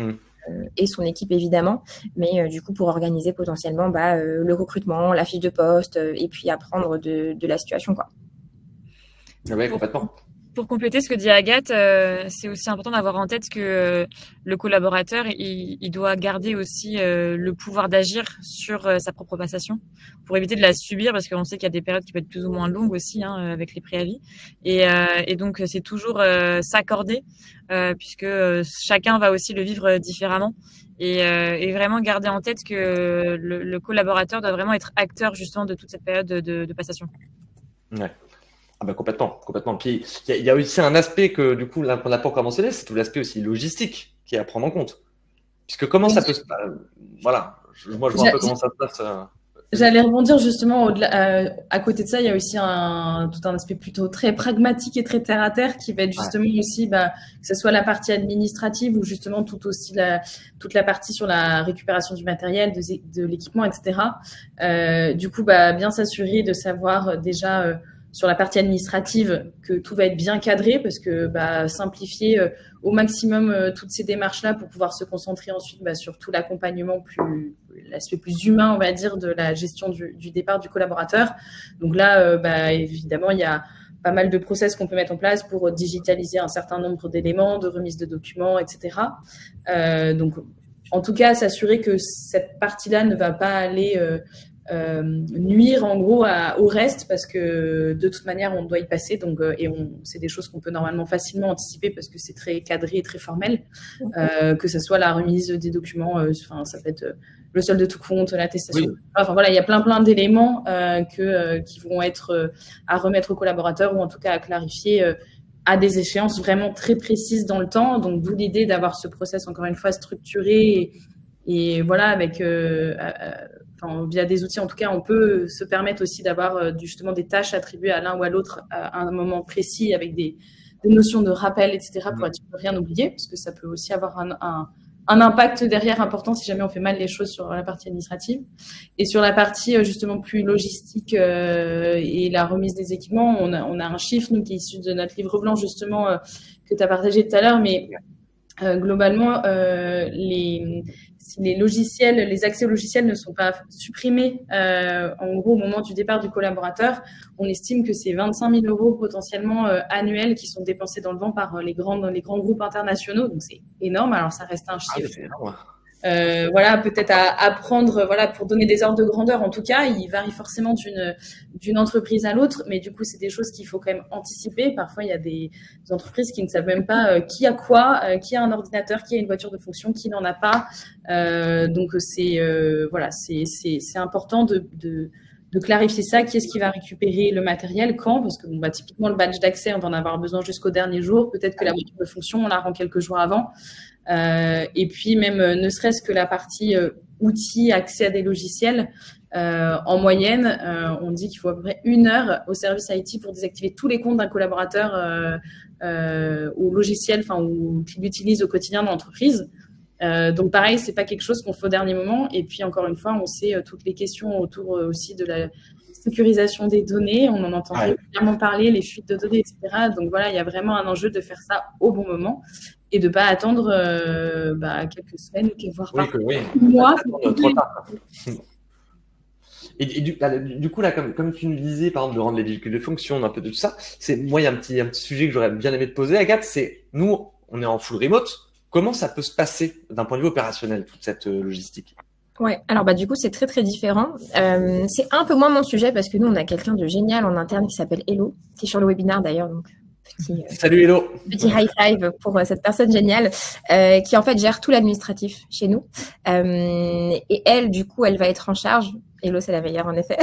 C: Et son équipe évidemment, mais du coup pour organiser potentiellement le recrutement, la fiche de poste et puis apprendre de la situation, quoi.
A: Oui, complètement.
D: Pour compléter ce que dit Agathe, c'est aussi important d'avoir en tête que le collaborateur, il doit garder aussi le pouvoir d'agir sur sa propre passation pour éviter de la subir, parce qu'on sait qu'il y a des périodes qui peuvent être plus ou moins longues aussi avec les préavis. Et donc, c'est toujours s'accorder puisque chacun va aussi le vivre différemment. Et vraiment garder en tête que le collaborateur doit vraiment être acteur justement de toute cette période de passation.
A: Ouais. Ah complètement. Puis il y a aussi un aspect que du coup là, qu'on n'a pas encore mentionné, c'est tout l'aspect aussi logistique qui est à prendre en compte. Puisque comment ça peut se passer, voilà, moi je vois un peu comment ça se passe.
B: J'allais rebondir justement à côté de ça, il y a aussi tout un aspect plutôt très pragmatique et très terre à terre qui va être justement aussi que ce soit la partie administrative ou justement toute la partie sur la récupération du matériel, de l'équipement, etc. Du coup, bien s'assurer de savoir déjà sur la partie administrative que tout va être bien cadré, parce que simplifier au maximum toutes ces démarches-là pour pouvoir se concentrer ensuite sur tout l'accompagnement, l'aspect plus humain, on va dire, de la gestion du départ du collaborateur. Donc là, évidemment, il y a pas mal de process qu'on peut mettre en place pour digitaliser un certain nombre d'éléments, de remise de documents, etc. Donc, en tout cas, s'assurer que cette partie-là ne va pas aller nuire en gros au reste, parce que de toute manière on doit y passer, donc c'est des choses qu'on peut normalement facilement anticiper parce que c'est très cadré et très formel, que ce soit la remise des documents, ça peut être le solde de tout compte, l'attestation, enfin voilà, il y a plein d'éléments qui vont être à remettre aux collaborateurs, ou en tout cas à clarifier à des échéances vraiment très précises dans le temps. Donc d'où l'idée d'avoir ce process encore une fois structuré et voilà, avec via des outils, en tout cas, on peut se permettre aussi d'avoir justement des tâches attribuées à l'un ou à l'autre à un moment précis, avec des notions de rappel, etc., pour être sûr de rien oublier, parce que ça peut aussi avoir un impact derrière important si jamais on fait mal les choses sur la partie administrative. Et sur la partie justement plus logistique et la remise des équipements, on a un chiffre, nous, qui est issu de notre livre blanc, justement, que tu as partagé tout à l'heure, mais globalement, si les logiciels, les accès aux logiciels ne sont pas supprimés, en gros, au moment du départ du collaborateur, on estime que c'est 25 000 € potentiellement annuels qui sont dépensés dans le vent par les grands groupes internationaux. Donc, c'est énorme. Alors, ça reste un chiffre.
A: C'est énorme.
B: Voilà, peut-être à prendre, voilà, pour donner des ordres de grandeur. En tout cas, il varie forcément d'une entreprise à l'autre, mais du coup, c'est des choses qu'il faut quand même anticiper. Parfois, il y a des entreprises qui ne savent même pas qui a quoi, qui a un ordinateur, qui a une voiture de fonction, qui n'en a pas. Donc, voilà, c'est important de clarifier ça, qui est-ce qui va récupérer le matériel, quand, parce que typiquement le badge d'accès, on va en avoir besoin jusqu'au dernier jour, peut-être que la voiture de fonction, on la rend quelques jours avant, et puis même ne serait-ce que la partie outils, accès à des logiciels, en moyenne, on dit qu'il faut à peu près 1 heure au service IT pour désactiver tous les comptes d'un collaborateur au logiciel, ou qu'il utilise au quotidien dans l'entreprise. Donc pareil, c'est pas quelque chose qu'on fait au dernier moment. Et puis encore une fois, on sait toutes les questions autour aussi de la sécurisation des données. On en entend régulièrement parler, les fuites de données, etc. Donc voilà, il y a vraiment un enjeu de faire ça au bon moment et de pas attendre quelques semaines, voire mois.
A: Trop tard. Et du coup, là, comme tu nous disais, par exemple, de rendre les véhicules de fonction, un peu de tout ça, moi, il y a un petit sujet que j'aurais bien aimé te poser, Agathe, c'est nous, on est en full remote. Comment ça peut se passer d'un point de vue opérationnel, toute cette logistique?
C: Ouais, alors du coup, c'est très, très différent. C'est un peu moins mon sujet parce que nous, on a quelqu'un de génial en interne qui s'appelle Hello, qui est sur le webinaire d'ailleurs, donc
A: salut Hello.
C: Petit high five pour cette personne géniale qui en fait gère tout l'administratif chez nous. Et elle, du coup, elle va être en charge. Hello, c'est la meilleure en effet.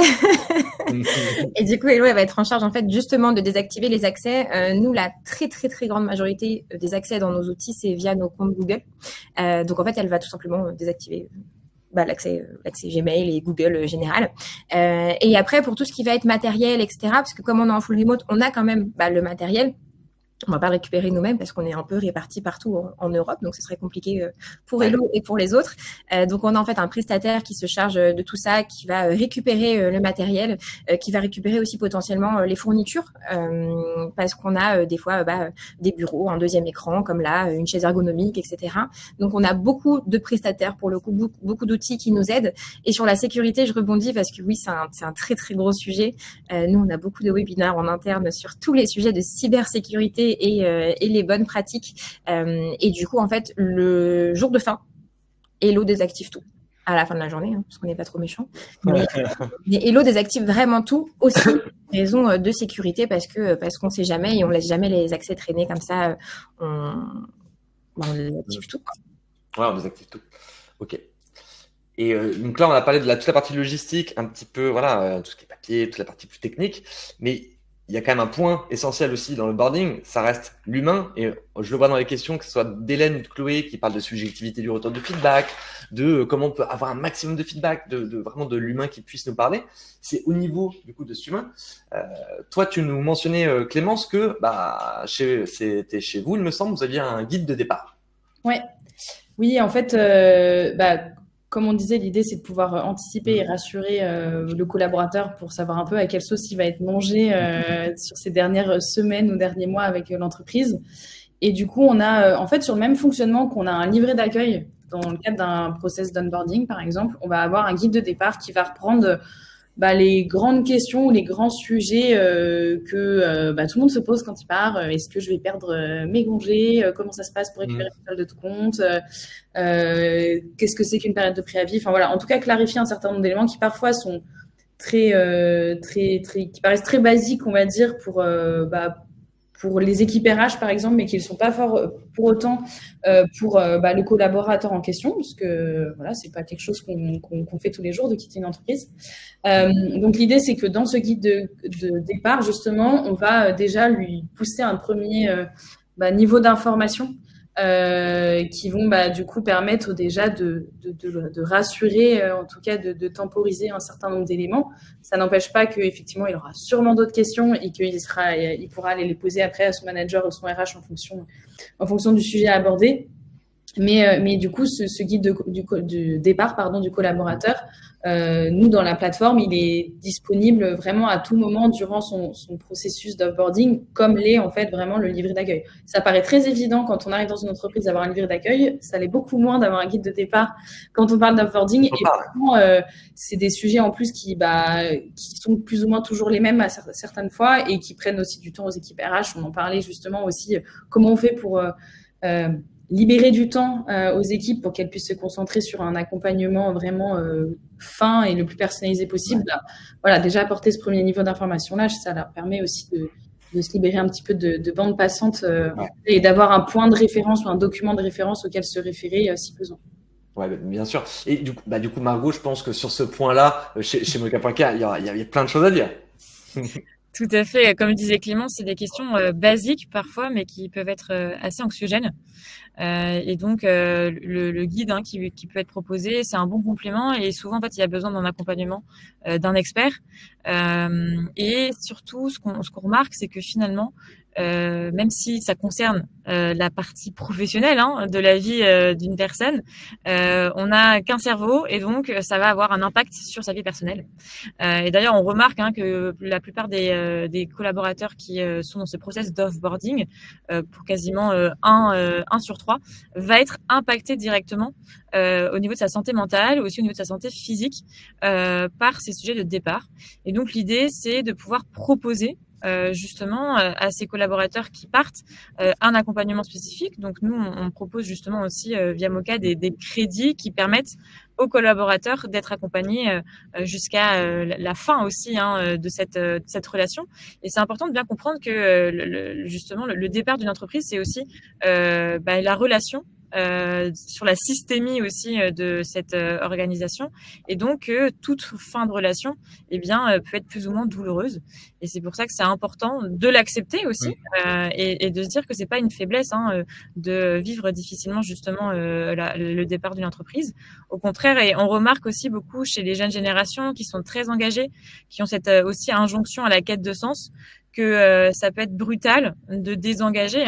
C: Et du coup, Hello, elle va être en charge en fait justement de désactiver les accès. Nous, la très très très grande majorité des accès dans nos outils, c'est via nos comptes Google. Donc en fait, elle va tout simplement désactiver l'accès Gmail et Google général. Et après, pour tout ce qui va être matériel, etc., parce que comme on est en full remote, on a quand même le matériel. On va pas le récupérer nous-mêmes parce qu'on est un peu répartis partout en Europe, donc ce serait compliqué pour Hello et pour les autres. Donc on a en fait un prestataire qui se charge de tout ça, qui va récupérer le matériel, qui va récupérer aussi potentiellement les fournitures, parce qu'on a des fois des bureaux, un deuxième écran comme là, une chaise ergonomique, etc. Donc on a beaucoup de prestataires pour le coup, beaucoup d'outils qui nous aident. Et sur la sécurité, je rebondis parce que oui, c'est un très très gros sujet. Nous on a beaucoup de webinaires en interne sur tous les sujets de cybersécurité et les bonnes pratiques. Et du coup, en fait, le jour de fin, Hello désactive tout à la fin de la journée, parce qu'on n'est pas trop méchant. Mais Hello désactive vraiment tout, aussi pour raison de sécurité, parce qu'on ne sait jamais et on ne laisse jamais les accès traîner comme ça. On désactive tout.
A: Ouais, on désactive tout. Ok. Et donc là, on a parlé de toute la partie logistique, un petit peu, tout ce qui est papier, toute la partie plus technique, mais il y a quand même un point essentiel aussi dans le boarding, ça reste l'humain. Et je le vois dans les questions, que ce soit d'Hélène ou de Chloé qui parlent de subjectivité du retour de feedback, de comment on peut avoir un maximum de feedback, vraiment de l'humain qui puisse nous parler. C'est au niveau du coup de cet humain. Toi, tu nous mentionnais, Clémence, que c'était chez vous, il me semble, vous aviez un guide de départ.
B: Oui, en fait, comme on disait, l'idée, c'est de pouvoir anticiper et rassurer le collaborateur pour savoir un peu à quelle sauce il va être mangé sur ces dernières semaines ou derniers mois avec l'entreprise. Et du coup, on a, en fait, sur le même fonctionnement qu'on a un livret d'accueil dans le cadre d'un process d'onboarding, par exemple, on va avoir un guide de départ qui va reprendre les grandes questions ou les grands sujets que tout le monde se pose quand il part. Est-ce que je vais perdre mes congés? Comment ça se passe pour récupérer le solde de tout compte? Qu'est-ce que c'est qu'une période de préavis? Enfin voilà, en tout cas, clarifier un certain nombre d'éléments qui parfois sont qui paraissent très basiques, on va dire, pour les équipes RH, par exemple, mais qui ne sont pas pour autant pour le collaborateur en question, parce que c'est pas quelque chose qu'on fait tous les jours de quitter une entreprise. Donc l'idée, c'est que dans ce guide de départ, justement, on va déjà lui pousser un premier niveau d'information qui vont du coup permettre déjà de rassurer, en tout cas de temporiser un certain nombre d'éléments. Ça n'empêche pas qu'effectivement il aura sûrement d'autres questions et il pourra aller les poser après à son manager ou son RH en fonction du sujet à aborder. Mais du coup, ce guide du départ du collaborateur, nous, dans la plateforme, il est disponible vraiment à tout moment durant son processus d'offboarding, comme l'est en fait vraiment le livret d'accueil. Ça paraît très évident quand on arrive dans une entreprise d'avoir un livret d'accueil, ça l'est beaucoup moins d'avoir un guide de départ quand on parle d'offboarding. Et vraiment, c'est des sujets en plus qui sont plus ou moins toujours les mêmes à certaines fois et qui prennent aussi du temps aux équipes RH. On en parlait justement aussi, comment on fait pour libérer du temps aux équipes pour qu'elles puissent se concentrer sur un accompagnement vraiment fin et le plus personnalisé possible. Déjà apporter ce premier niveau d'information-là, ça leur permet aussi de se libérer un petit peu de bande passante et d'avoir un point de référence ou un document de référence auquel se référer si besoin.
A: Ouais, bien sûr. Et du coup, Margot, je pense que sur ce point-là, chez Mocha.k, il y a plein de choses à dire.
D: Tout à fait. Comme disait Clément, c'est des questions basiques parfois, mais qui peuvent être assez anxiogènes. Et donc, le guide qui peut être proposé, c'est un bon complément. Et souvent, en fait, il y a besoin d'un accompagnement d'un expert. Et surtout, ce qu'on remarque, c'est que finalement, même si ça concerne la partie professionnelle de la vie d'une personne, on n'a qu'un cerveau et donc ça va avoir un impact sur sa vie personnelle. Et d'ailleurs, on remarque que la plupart des collaborateurs qui sont dans ce process d'offboarding, pour quasiment 1 sur 3, va être impacté directement au niveau de sa santé mentale, aussi au niveau de sa santé physique, par ces sujets de départ. Et donc, l'idée, c'est de pouvoir proposer justement à ces collaborateurs qui partent un accompagnement spécifique. Donc nous, on propose justement aussi via Mocha des crédits qui permettent aux collaborateurs d'être accompagnés jusqu'à la fin aussi de cette relation. Et c'est important de bien comprendre que justement le départ d'une entreprise, c'est aussi la relation sur la systémie aussi de cette organisation, et donc toute fin de relation peut être plus ou moins douloureuse, et c'est pour ça que c'est important de l'accepter aussi et de se dire que c'est pas une faiblesse de vivre difficilement justement le départ d'une entreprise. Au contraire, et on remarque aussi beaucoup chez les jeunes générations qui sont très engagées, qui ont cette aussi injonction à la quête de sens, que ça peut être brutal de désengager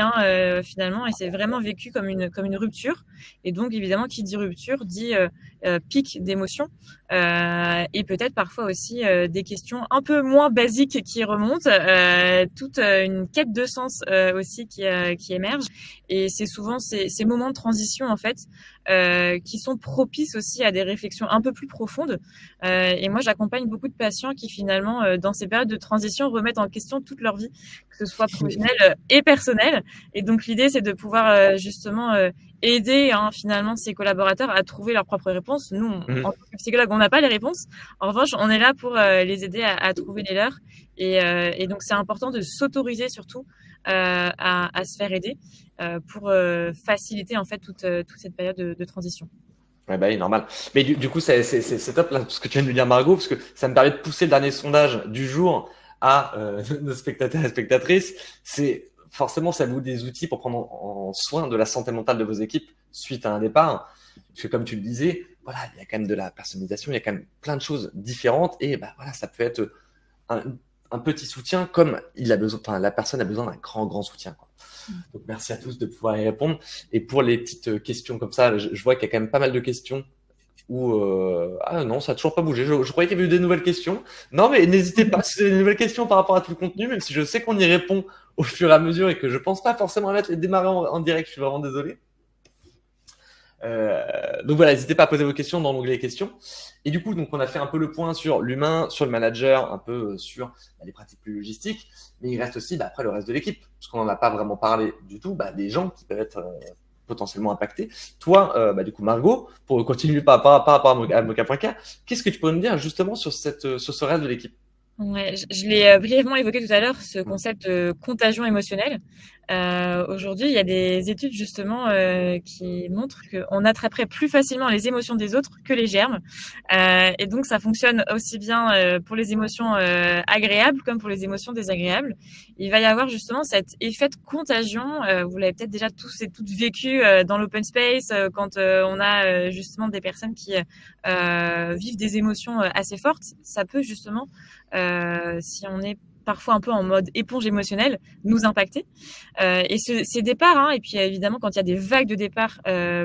D: finalement, et c'est vraiment vécu comme une rupture. Et donc évidemment, qui dit rupture dit pic d'émotions, et peut-être parfois aussi des questions un peu moins basiques qui remontent, toute une quête de sens aussi qui émerge. Et c'est souvent ces moments de transition en fait qui sont propices aussi à des réflexions un peu plus profondes. Et moi, j'accompagne beaucoup de patients qui finalement, dans ces périodes de transition, remettent en question toute leur vie, que ce soit professionnelle et personnelle. Et donc, l'idée, c'est de pouvoir justement aider finalement ces collaborateurs à trouver leurs propres réponses. Nous, en tant que psychologue, on n'a pas les réponses. En revanche, on est là pour les aider à trouver les leurs. Et donc, c'est important de s'autoriser surtout à se faire aider pour faciliter en fait toute cette période de transition.
A: Ouais, bah oui, normal. Mais du coup, c'est top là, ce que tu viens de me dire, Margot, parce que ça me permet de pousser le dernier sondage du jour à nos spectateurs et spectatrices. C'est forcément, ça vous des outils pour prendre en soin de la santé mentale de vos équipes suite à un départ. Parce que comme tu le disais, voilà, il y a quand même de la personnalisation, il y a quand même plein de choses différentes, et bah voilà, ça peut être un petit soutien comme il a besoin, enfin la personne a besoin d'un grand soutien, quoi. Donc merci à tous de pouvoir y répondre. Et pour les petites questions comme ça, je vois qu'il y a quand même pas mal de questions où ah non, ça a toujours pas bougé. Je croyais qu'il y avait eu des nouvelles questions. Non, mais n'hésitez pas si vous avez des nouvelles questions par rapport à tout le contenu, même si je sais qu'on y répond au fur et à mesure et que je pense pas forcément à les démarrer en direct. Je suis vraiment désolé. Donc voilà, n'hésitez pas à poser vos questions dans l'onglet questions. Et du coup, donc on a fait un peu le point sur l'humain, sur le manager, un peu sur les pratiques plus logistiques, mais il reste aussi après le reste de l'équipe, parce qu'on n'en a pas vraiment parlé du tout, des gens qui peuvent être potentiellement impactés. Toi, du coup, Margot, pour continuer par rapport à Mocha.k, qu'est-ce que tu peux nous dire justement sur ce reste de l'équipe?
D: Ouais, je l'ai brièvement évoqué tout à l'heure, ce concept de contagion émotionnelle. Aujourd'hui, il y a des études justement qui montrent qu'on attraperait plus facilement les émotions des autres que les germes. Et donc, ça fonctionne aussi bien pour les émotions agréables comme pour les émotions désagréables. Il va y avoir justement cet effet de contagion. Vous l'avez peut-être déjà tous et toutes vécu dans l'open space quand on a justement des personnes qui vivent des émotions assez fortes. Ça peut justement, si on est parfois un peu en mode éponge émotionnelle, nous impacter. Et ces départs, et puis évidemment quand il y a des vagues de départ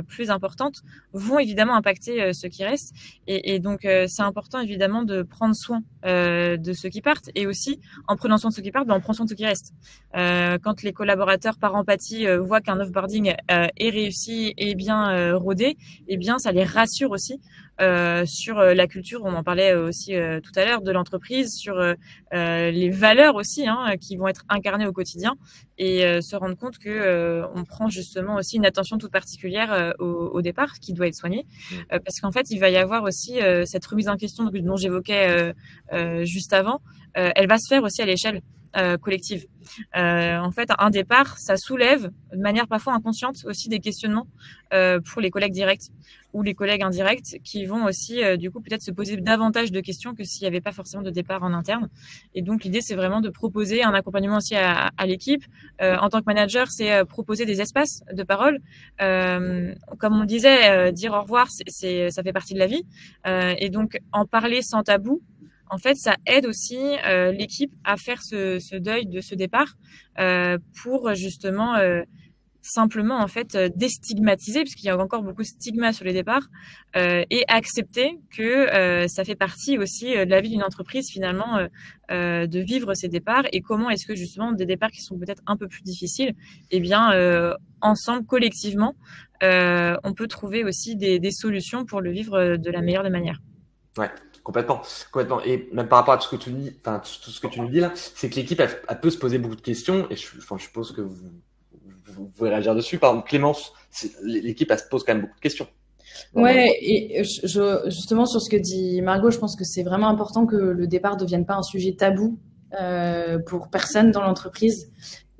D: plus importantes, vont évidemment impacter ceux qui restent. Et donc c'est important évidemment de prendre soin de ceux qui partent, et aussi en prenant soin de ceux qui partent, on prend soin de ceux qui restent. Quand les collaborateurs par empathie voient qu'un offboarding est réussi et bien rodé, ça les rassure aussi sur la culture, on en parlait aussi tout à l'heure, de l'entreprise, sur les valeurs aussi qui vont être incarnées au quotidien, et se rendre compte que on prend justement aussi une attention toute particulière au départ qui doit être soignée, parce qu'en fait il va y avoir aussi cette remise en question dont j'évoquais juste avant, elle va se faire aussi à l'échelle collective. En fait, un départ, ça soulève de manière parfois inconsciente aussi des questionnements pour les collègues directs ou les collègues indirects qui vont aussi du coup peut-être se poser davantage de questions que s'il n'y avait pas forcément de départ en interne. Et donc l'idée, c'est vraiment de proposer un accompagnement aussi à l'équipe. En tant que manager, c'est proposer des espaces de parole. Comme on disait, dire au revoir, ça fait partie de la vie. Et donc en parler sans tabou, en fait, ça aide aussi l'équipe à faire ce deuil de ce départ pour justement simplement en fait déstigmatiser, puisqu'il y a encore beaucoup de stigmas sur les départs, et accepter que ça fait partie aussi de la vie d'une entreprise finalement de vivre ces départs, et comment est-ce que justement des départs qui sont peut-être un peu plus difficiles, eh bien ensemble, collectivement, on peut trouver aussi des solutions pour le vivre de la meilleure des manières.
A: Ouais. Complètement. Et même par rapport à tout ce que tu dis, enfin, tout ce que tu nous dis là, c'est que l'équipe, elle peut se poser beaucoup de questions, et je suppose que vous pouvez réagir dessus. Par exemple, Clémence, l'équipe, elle se pose quand même beaucoup de questions.
B: Ouais, et justement sur ce que dit Margot, je pense que c'est vraiment important que le départ ne devienne pas un sujet tabou pour personne dans l'entreprise.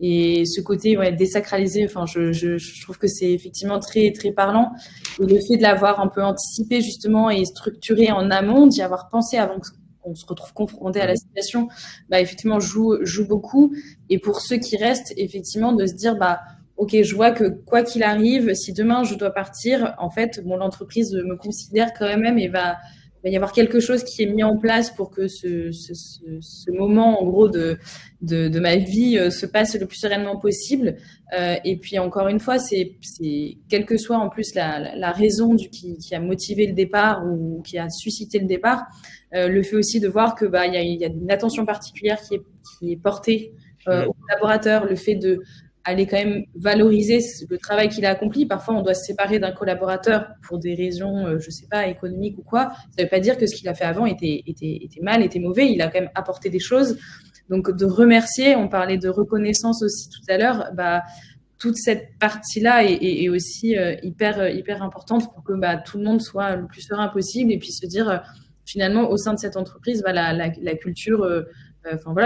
B: Et ce côté désacralisé, enfin, je trouve que c'est effectivement très, très parlant. Et le fait de l'avoir un peu anticipé justement et structuré en amont, d'y avoir pensé avant qu'on se retrouve confronté à la situation, effectivement, joue beaucoup. Et pour ceux qui restent, effectivement, de se dire, ok, je vois que quoi qu'il arrive, si demain je dois partir, en fait, l'entreprise me considère quand même, et va y avoir quelque chose qui est mis en place pour que ce moment, en gros, de ma vie se passe le plus sereinement possible. Et puis, encore une fois, c'est quelle que soit en plus la raison qui a motivé le départ ou qui a suscité le départ, le fait aussi de voir que il y a une attention particulière qui est portée aux collaborateurs, le fait de aller quand même valoriser le travail qu'il a accompli. Parfois, on doit se séparer d'un collaborateur pour des raisons, je sais pas, économiques ou quoi. Ça ne veut pas dire que ce qu'il a fait avant était mal, était mauvais. Il a quand même apporté des choses. Donc, de remercier, on parlait de reconnaissance aussi tout à l'heure, toute cette partie-là est aussi hyper importante pour que tout le monde soit le plus serein possible et puis se dire, finalement, au sein de cette entreprise, la culture...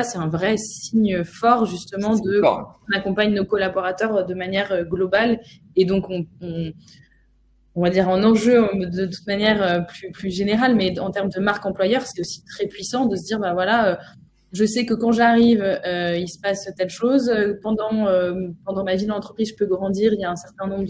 B: c'est un vrai signe fort, justement, on accompagne nos collaborateurs de manière globale. Et donc, on va dire en enjeu de toute manière plus générale, mais en termes de marque employeur, c'est aussi très puissant de se dire, je sais que quand j'arrive, il se passe telle chose. Pendant ma vie dans l'entreprise, je peux grandir. Il y a un certain nombre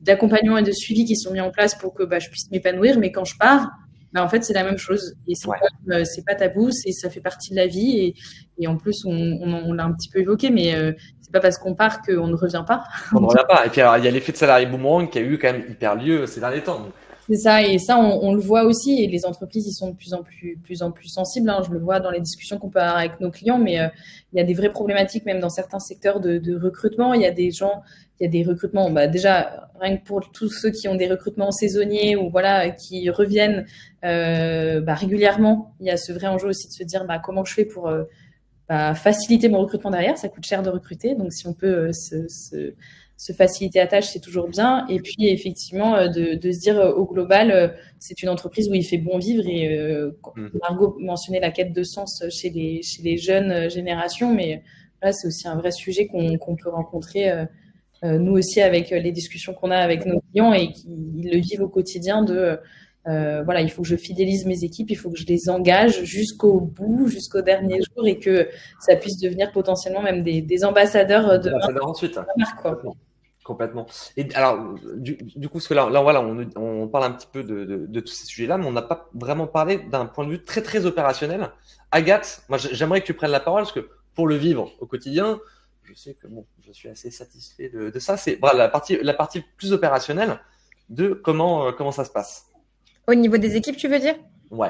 B: d'accompagnements et de suivis qui sont mis en place pour que je puisse m'épanouir. Mais quand je pars, en fait, c'est la même chose. Et c'est pas tabou, ça fait partie de la vie. Et en plus, on l'a un petit peu évoqué, mais c'est pas parce qu'on part qu'on ne revient pas.
A: On ne revient pas. Et puis, alors, il y a l'effet de salarié boomerang qui a eu quand même hyper lieu ces derniers temps.
B: C'est ça, et ça, on le voit aussi. Et les entreprises, ils sont de plus en plus sensibles. Je le vois dans les discussions qu'on peut avoir avec nos clients, mais il y a des vraies problématiques, même dans certains secteurs de recrutement. Il y a des recrutements, déjà, rien que pour tous ceux qui ont des recrutements saisonniers ou qui reviennent régulièrement, il y a ce vrai enjeu aussi de se dire comment je fais pour faciliter mon recrutement derrière. Ça coûte cher de recruter, donc si on peut se faciliter la tâche, c'est toujours bien. Et puis, effectivement, de se dire au global, c'est une entreprise où il fait bon vivre. Et Margot mentionnait la quête de sens chez les jeunes générations, mais là, c'est aussi un vrai sujet qu'on peut rencontrer nous aussi avec les discussions qu'on a avec nos clients et qui le vivent au quotidien il faut que je fidélise mes équipes, il faut que je les engage jusqu'au bout, jusqu'au dernier jour et que ça puisse devenir potentiellement même des ambassadeurs de
A: ensuite.
B: Marque, quoi.
A: Complètement. Et alors, du coup, parce que là voilà, on parle un petit peu de tous ces sujets-là, mais on n'a pas vraiment parlé d'un point de vue très, très opérationnel. Agathe, moi, j'aimerais que tu prennes la parole parce que pour le vivre au quotidien, je sais que je suis assez satisfait de ça. C'est la partie plus opérationnelle de comment ça se passe.
C: Au niveau des équipes, tu veux dire?
A: Ouais.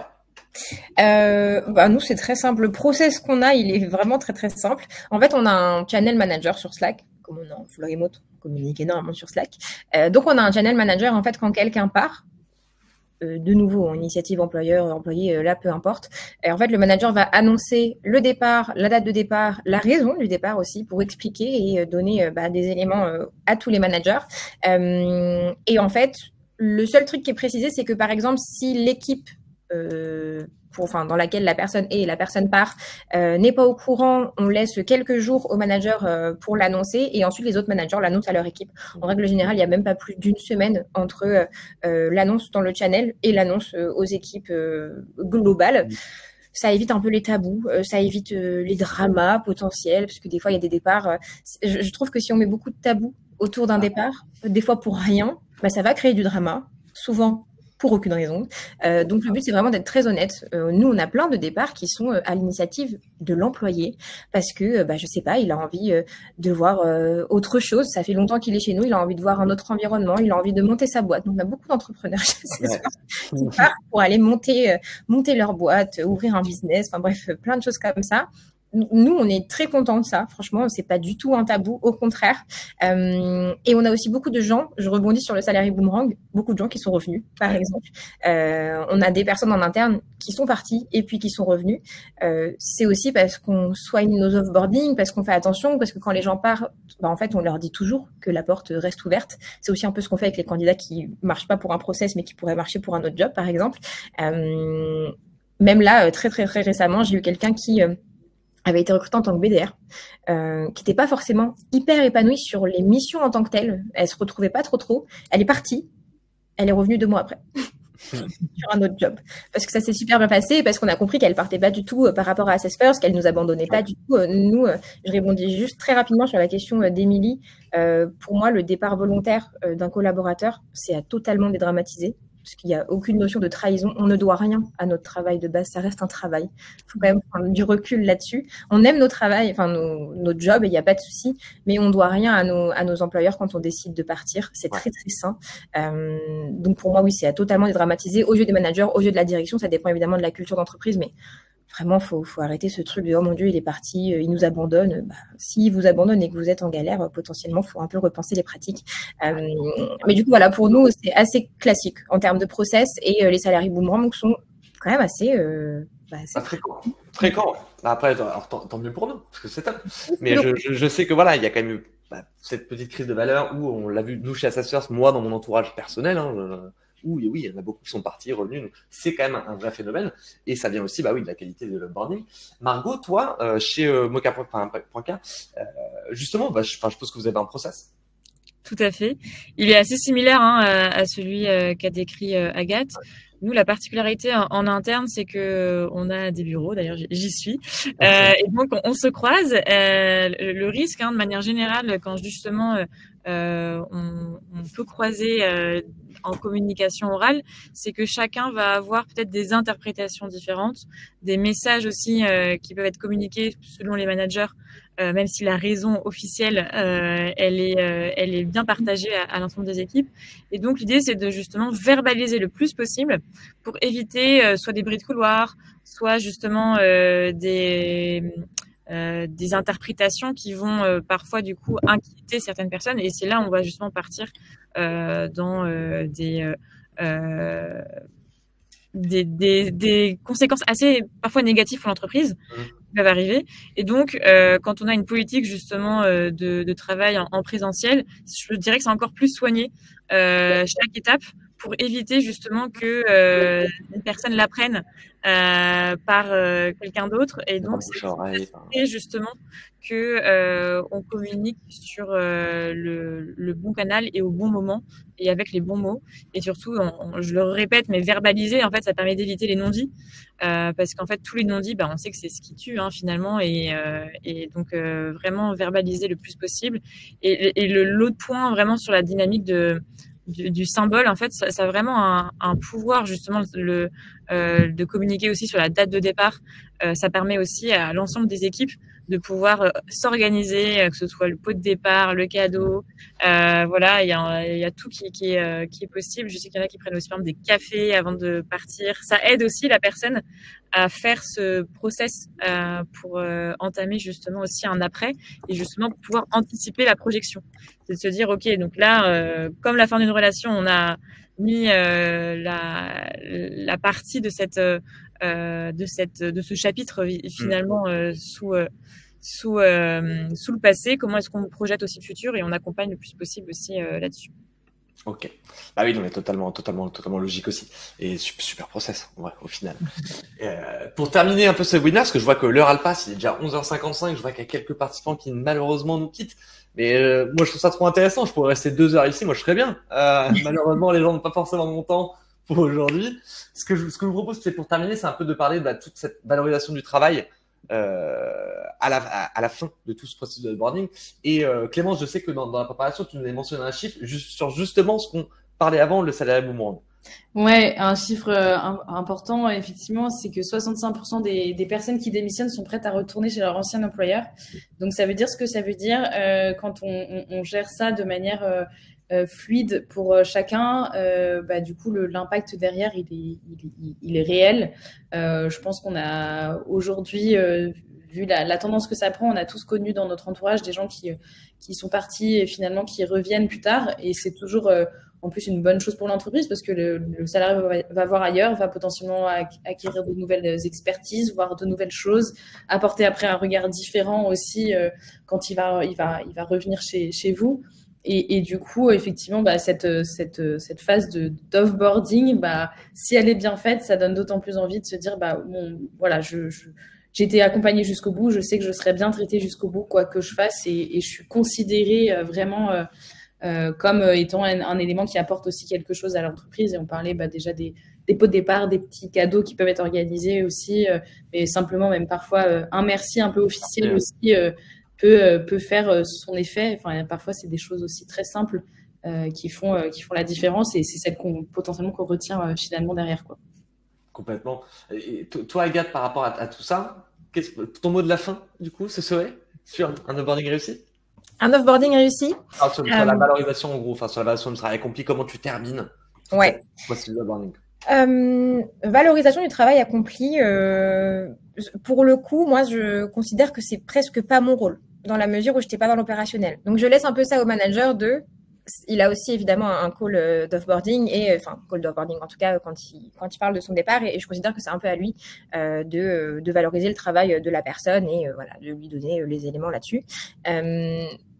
C: Nous, c'est très simple. Le process qu'on a, il est vraiment très, très simple. En fait, on a un channel manager sur Slack. Comme on est en full remote, on communique énormément sur Slack. Donc, on a un channel manager, en fait, quand quelqu'un part, de nouveau, en initiative employé, là, peu importe. Et en fait, le manager va annoncer le départ, la date de départ, la raison du départ aussi, pour expliquer et donner des éléments à tous les managers. Et en fait, le seul truc qui est précisé, c'est que, par exemple, si l'équipe dans laquelle la personne est et la personne part, n'est pas au courant, on laisse quelques jours au manager pour l'annoncer et ensuite les autres managers l'annoncent à leur équipe. En règle générale, il n'y a même pas plus d'une semaine entre l'annonce dans le channel et l'annonce aux équipes globales. Ça évite un peu les tabous, ça évite les dramas potentiels, parce que des fois, il y a des départs. Je trouve que si on met beaucoup de tabous autour d'un départ, des fois pour rien, bah, ça va créer du drama, souvent pour aucune raison. Donc, le but, c'est vraiment d'être très honnête. Nous, on a plein de départs qui sont à l'initiative de l'employé parce que, je sais pas, il a envie de voir autre chose. Ça fait longtemps qu'il est chez nous, il a envie de voir un autre environnement, il a envie de monter sa boîte. Donc, on a beaucoup d'entrepreneurs qui partent pour aller monter leur boîte, ouvrir un business, enfin bref, plein de choses comme ça. Nous, on est très contents de ça. Franchement, c'est pas du tout un tabou, au contraire. Et on a aussi beaucoup de gens, je rebondis sur le salarié boomerang, beaucoup de gens qui sont revenus, par exemple. On a des personnes en interne qui sont parties et puis qui sont revenues. C'est aussi parce qu'on soigne nos offboarding, parce qu'on fait attention, parce que quand les gens partent, en fait, on leur dit toujours que la porte reste ouverte. C'est aussi un peu ce qu'on fait avec les candidats qui marchent pas pour un process, mais qui pourraient marcher pour un autre job, par exemple. Même là, très, très, très récemment, j'ai eu quelqu'un qui avait été recrutée en tant que BDR, qui n'était pas forcément hyper épanouie sur les missions en tant que telles. Elle se retrouvait pas trop. Elle est partie. Elle est revenue 2 mois après sur un autre job. Parce que ça s'est super bien passé, parce qu'on a compris qu'elle partait pas du tout par rapport à Assess First, qu'elle nous abandonnait pas du tout. Nous, je répondis juste très rapidement sur la question d'Émilie. Pour moi, le départ volontaire d'un collaborateur, c'est à totalement dédramatiser. Parce qu'il n'y a aucune notion de trahison. On ne doit rien à notre travail de base. Ça reste un travail. Il faut quand même prendre du recul là-dessus. On aime nos travails, enfin nos jobs, et il n'y a pas de souci. Mais on ne doit rien à nos employeurs quand on décide de partir. C'est très, très sain. Donc pour moi, oui, c'est à totalement dédramatiser. Aux yeux des managers, aux yeux de la direction, ça dépend évidemment de la culture d'entreprise. Mais vraiment, faut arrêter ce truc de « Oh mon Dieu, il est parti, il nous abandonne ». S'il vous abandonne et que vous êtes en galère, potentiellement, il faut un peu repenser les pratiques. Mais du coup, voilà, pour nous, c'est assez classique en termes de process et les salariés boomerang sont quand même assez
A: fréquents. Fréquents. Après, alors, tant mieux pour nous, parce que c'est top. Mais je sais que voilà, il y a quand même eu cette petite crise de valeur où on l'a vu, nous, chez Assess First, moi, dans mon entourage personnel, oui, il y en a beaucoup qui sont partis, revenus. Donc, c'est quand même un vrai phénomène. Et ça vient aussi, de la qualité de l'onboarding. Margot, toi, chez Mocha.k, justement, je suppose que vous avez un process.
D: Tout à fait. Il est assez similaire à celui qu'a décrit Agathe. Nous, la particularité en interne, c'est que on a des bureaux. D'ailleurs, j'y suis. Et donc, on se croise. Le risque, de manière générale, quand justement on peut croiser en communication orale, c'est que chacun va avoir peut-être des interprétations différentes, des messages aussi qui peuvent être communiqués selon les managers, même si la raison officielle elle est bien partagée à l'ensemble des équipes. Et donc l'idée, c'est de justement verbaliser le plus possible pour éviter soit des bruits de couloir, soit justement des interprétations qui vont parfois du coup inquiéter certaines personnes, et c'est là où on va justement partir dans des conséquences assez parfois négatives pour l'entreprise qui peuvent arriver. Et donc quand on a une politique justement de travail en présentiel, je dirais que c'est encore plus soigné chaque étape pour éviter justement que une personne l'apprenne par quelqu'un d'autre. Et donc, c'est justement que on communique sur le bon canal et au bon moment et avec les bons mots. Et surtout, je le répète, mais verbaliser, en fait, ça permet d'éviter les non-dits. Parce qu'en fait, tous les non-dits, on sait que c'est ce qui tue finalement. Et donc, vraiment verbaliser le plus possible. Et l'autre point, vraiment, sur la dynamique du symbole, en fait, ça a vraiment un pouvoir justement de communiquer aussi sur la date de départ. Ça permet aussi à l'ensemble des équipes de pouvoir s'organiser, que ce soit le pot de départ, le cadeau, voilà, il y a tout qui est possible. Je sais qu'il y en a qui prennent aussi par exemple des cafés avant de partir. Ça aide aussi la personne à faire ce process pour entamer justement aussi un après et justement pouvoir anticiper la projection. C'est de se dire ok, donc là, comme la fin d'une relation, on a mis la partie de ce chapitre finalement sous le passé. Comment est-ce qu'on projette aussi le futur, et on accompagne le plus possible aussi là-dessus.
A: Ok. Ah oui, non, mais totalement logique aussi. Et super process, ouais, au final. Pour terminer un peu ce webinaire, parce que je vois que l'heure elle passe, il est déjà 11h55, je vois qu'il y a quelques participants qui malheureusement nous quittent. Mais moi, je trouve ça trop intéressant. Je pourrais rester 2 heures ici, moi je serais bien. Malheureusement, les gens n'ont pas forcément mon temps pour aujourd'hui. Ce que je vous propose, c'est pour terminer, c'est un peu de parler de toute cette valorisation du travail à la fin de tout ce processus de onboarding. Et Clémence, je sais que dans la préparation, tu nous avais mentionné un chiffre sur justement ce qu'on parlait avant, le salary boomerang.
B: Ouais, un chiffre important, effectivement, c'est que 65% des personnes qui démissionnent sont prêtes à retourner chez leur ancien employeur. Donc, ça veut dire ce que ça veut dire quand on gère ça de manière fluide pour chacun. Bah, du coup, l'impact derrière, il est réel. Je pense qu'on a aujourd'hui, vu la tendance que ça prend, on a tous connu dans notre entourage des gens qui sont partis et finalement qui reviennent plus tard. Et c'est toujours en plus une bonne chose pour l'entreprise parce que le salarié va voir ailleurs, va potentiellement acquérir de nouvelles expertises, voir de nouvelles choses, apporter après un regard différent aussi quand il va revenir chez vous. Et du coup, effectivement, bah, cette phase d'offboarding, bah, si elle est bien faite, ça donne d'autant plus envie de se dire, bah, bon, voilà, j'ai été accompagnée jusqu'au bout, je sais que je serai bien traitée jusqu'au bout, quoi que je fasse, et je suis considérée vraiment comme étant un élément qui apporte aussi quelque chose à l'entreprise. Et on parlait bah, déjà des pots de départ, des petits cadeaux qui peuvent être organisés aussi, mais simplement même parfois un merci un peu officiel aussi peut faire son effet. Enfin, parfois, c'est des choses aussi très simples qui font la différence et c'est celle potentiellement qu'on retient finalement derrière, quoi.
A: Complètement. Et toi, Agathe, par rapport à tout ça, ton mot de la fin, du coup, ce serait sur un onboarding réussi?
C: Un offboarding réussi.
A: Sur la valorisation, en gros, enfin, sur la valorisation du travail accompli, comment tu termines?
C: Ouais. Valorisation du travail accompli. Pour le coup, moi, je considère que c'est presque pas mon rôle, dans la mesure où je n'étais pas dans l'opérationnel. Donc, je laisse un peu ça au manager il a aussi évidemment un call d'offboarding call d'offboarding en tout cas quand il parle de son départ et je considère que c'est un peu à lui de valoriser le travail de la personne et voilà, de lui donner les éléments là-dessus.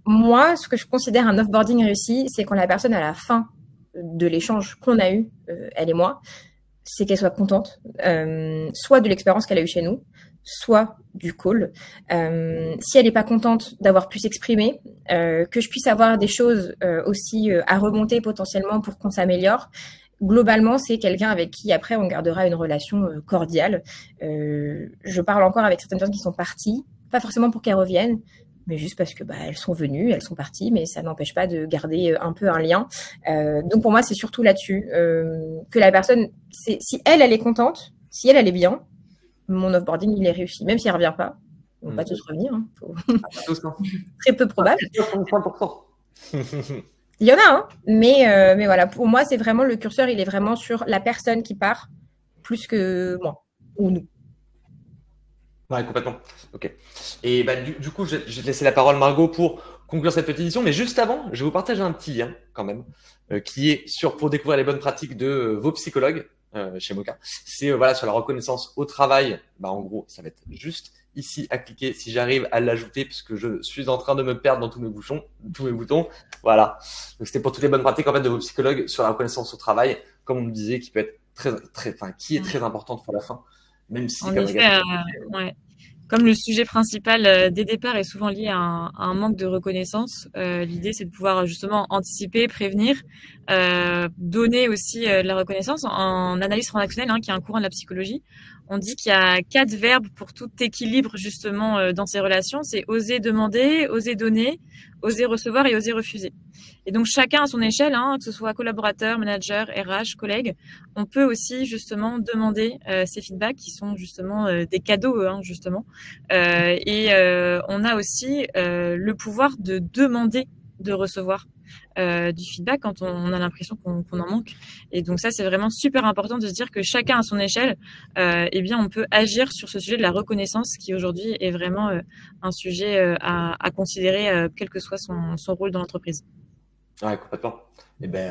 C: Moi, ce que je considère un offboarding réussi, c'est quand la personne à la fin de l'échange qu'on a eu, elle et moi, c'est qu'elle soit contente, soit de l'expérience qu'elle a eue chez nous, soit du call. Si elle n'est pas contente d'avoir pu s'exprimer, que je puisse avoir des choses aussi à remonter potentiellement pour qu'on s'améliore. Globalement, c'est quelqu'un avec qui après on gardera une relation cordiale. Je parle encore avec certaines personnes qui sont parties, pas forcément pour qu'elles reviennent, mais juste parce que elles sont venues, elles sont parties, mais ça n'empêche pas de garder un peu un lien. Donc pour moi, c'est surtout là-dessus que la personne, si elle est contente, si elle est bien, mon offboarding, il est réussi. Même s'il ne revient pas, on va pas tous revenir. Hein. Très peu probable. Il y en a, hein, mais voilà, pour moi, c'est vraiment le curseur, il est vraiment sur la personne qui part, plus que moi, ou nous.
A: Ouais, complètement. Ok. Et du coup, je vais te laisser la parole, Margot, pour conclure cette petite édition. Mais juste avant, je vais vous partager un petit lien, quand même, qui est pour découvrir les bonnes pratiques de vos psychologues chez Moka. C'est voilà, sur la reconnaissance au travail. En gros, ça va être juste ici à cliquer si j'arrive à l'ajouter, puisque je suis en train de me perdre dans tous mes boutons. Voilà. Donc, c'était pour toutes les bonnes pratiques en fait de vos psychologues sur la reconnaissance au travail, comme on me disait, qui peut être qui est très importante pour la fin. Même si,
D: comme le sujet principal des départs est souvent lié à un manque de reconnaissance, l'idée c'est de pouvoir justement anticiper, prévenir, donner aussi de la reconnaissance. En analyse transactionnelle, qui est un courant de la psychologie, on dit qu'il y a 4 verbes pour tout équilibre justement dans ces relations. C'est oser demander, oser donner, oser recevoir et oser refuser. Et donc chacun à son échelle, que ce soit collaborateur, manager, RH, collègue, on peut aussi justement demander ces feedbacks qui sont justement des cadeaux justement. On a aussi le pouvoir de demander de recevoir du feedback quand on a l'impression qu'on en manque. Et donc ça, c'est vraiment super important de se dire que chacun à son échelle, on peut agir sur ce sujet de la reconnaissance qui aujourd'hui est vraiment un sujet à considérer quel que soit son rôle dans l'entreprise.
A: Ouais, complètement.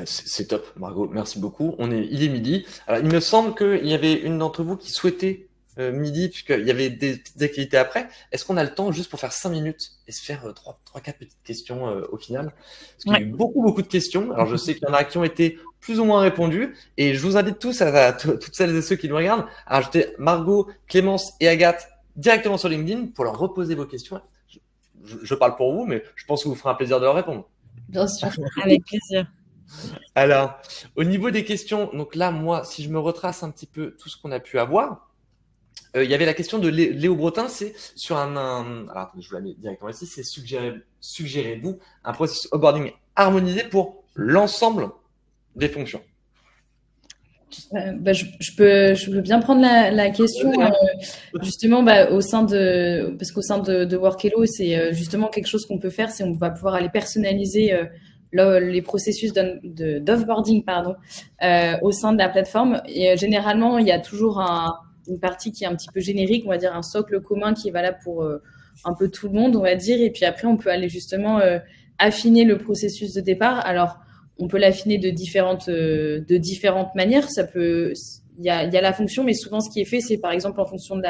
A: C'est top, Margot. Merci beaucoup. Il est midi. Alors, il me semble qu'il y avait une d'entre vous qui souhaitait midi, puisqu'il y avait des petites activités après. Est-ce qu'on a le temps juste pour faire 5 minutes et se faire 3-4 petites questions au final? Parce qu'il y a eu beaucoup de questions. Alors, je sais qu'il y en a qui ont été plus ou moins répondues. Et je vous invite tous, à toutes celles et ceux qui nous regardent, à ajouter Margot, Clémence et Agathe directement sur LinkedIn pour leur reposer vos questions. Je parle pour vous, mais je pense que vous ferez un plaisir de leur répondre.
B: Bien sûr.
D: Avec plaisir.
A: Alors, au niveau des questions, donc là, moi, si je me retrace un petit peu tout ce qu'on a pu avoir, il y avait la question de Léo Bretin, c'est sur alors, attendez, je vous la mets directement ici, c'est suggérez-vous un processus onboarding harmonisé pour l'ensemble des fonctions?
B: Je peux bien prendre la question justement parce qu'au sein de Workello, c'est justement quelque chose qu'on peut faire, c'est on va pouvoir aller personnaliser les processus d'offboarding au sein de la plateforme. Et généralement, il y a toujours une partie qui est un petit peu générique, on va dire un socle commun qui est valable pour un peu tout le monde, on va dire. Et puis après, on peut aller justement affiner le processus de départ. Alors, on peut l'affiner de différentes manières. Il y a la fonction, mais souvent ce qui est fait, c'est par exemple en fonction de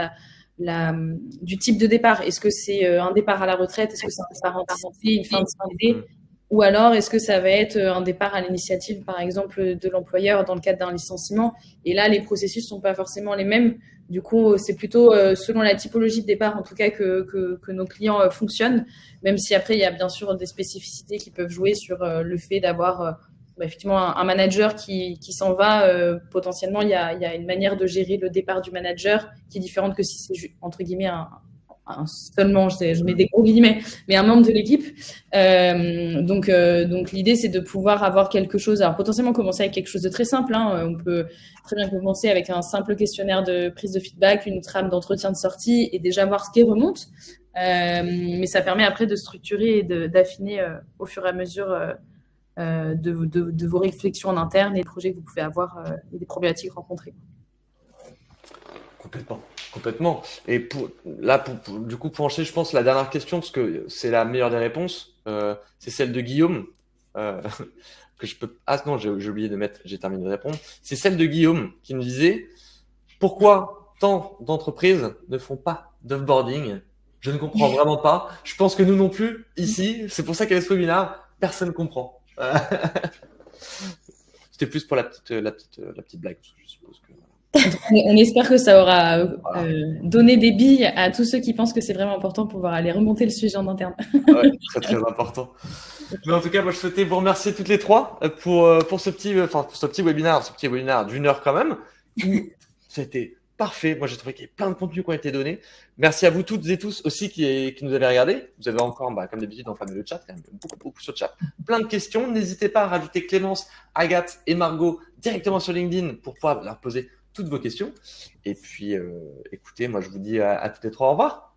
B: du type de départ. Est-ce que c'est un départ à la retraite? Est-ce que c'est un départ anticipé, une fin de CDD? Ou alors, est-ce que ça va être un départ à l'initiative, par exemple, de l'employeur dans le cadre d'un licenciement? Et là, les processus sont pas forcément les mêmes. Du coup, c'est plutôt selon la typologie de départ, en tout cas, que nos clients fonctionnent. Même si après, il y a bien sûr des spécificités qui peuvent jouer sur le fait d'avoir effectivement un manager qui s'en va. Potentiellement, il y a une manière de gérer le départ du manager qui est différente que si c'est entre guillemets seulement, je mets des gros guillemets, mais un membre de l'équipe. Donc l'idée, c'est de pouvoir avoir quelque chose. Alors potentiellement commencer avec quelque chose de très simple. On peut très bien commencer avec un simple questionnaire de prise de feedback, une trame d'entretien de sortie et déjà voir ce qui remonte. Mais ça permet après de structurer et d'affiner au fur et à mesure de vos réflexions en interne et des projets que vous pouvez avoir et des problématiques rencontrées.
A: Complètement. Et du coup, pour enchaîner, je pense la dernière question, parce que c'est la meilleure des réponses, c'est celle de Guillaume, que je peux. Ah non, j'ai oublié de mettre. J'ai terminé de répondre. C'est celle de Guillaume qui nous disait pourquoi tant d'entreprises ne font pas d'offboarding. Je ne comprends vraiment pas. Je pense que nous non plus ici. C'est pour ça qu'il y a ce webinaire. Personne ne comprend. C'était plus pour la petite blague. Je suppose que.
B: On espère que ça aura donné des billes à tous ceux qui pensent que c'est vraiment important pour pouvoir aller remonter le sujet en interne.
A: Ouais, c'est très important. Mais en tout cas, moi, je souhaitais vous remercier toutes les trois pour ce petit webinaire d'une heure quand même. C'était parfait. Moi, j'ai trouvé qu'il y avait plein de contenus qui ont été donnés. Merci à vous toutes et tous aussi qui nous avez regardés. Vous avez encore, comme d'habitude, enflammé le chat, quand même, beaucoup sur le chat. Plein de questions. N'hésitez pas à rajouter Clémence, Agathe et Margot directement sur LinkedIn pour pouvoir leur poser toutes vos questions. Et puis, écoutez, moi, je vous dis à toutes les trois au revoir.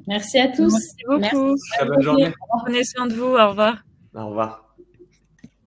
B: Merci à tous.
D: Merci beaucoup.
A: Très bonne journée.
D: Prenez soin de vous. Au revoir.
A: Au revoir.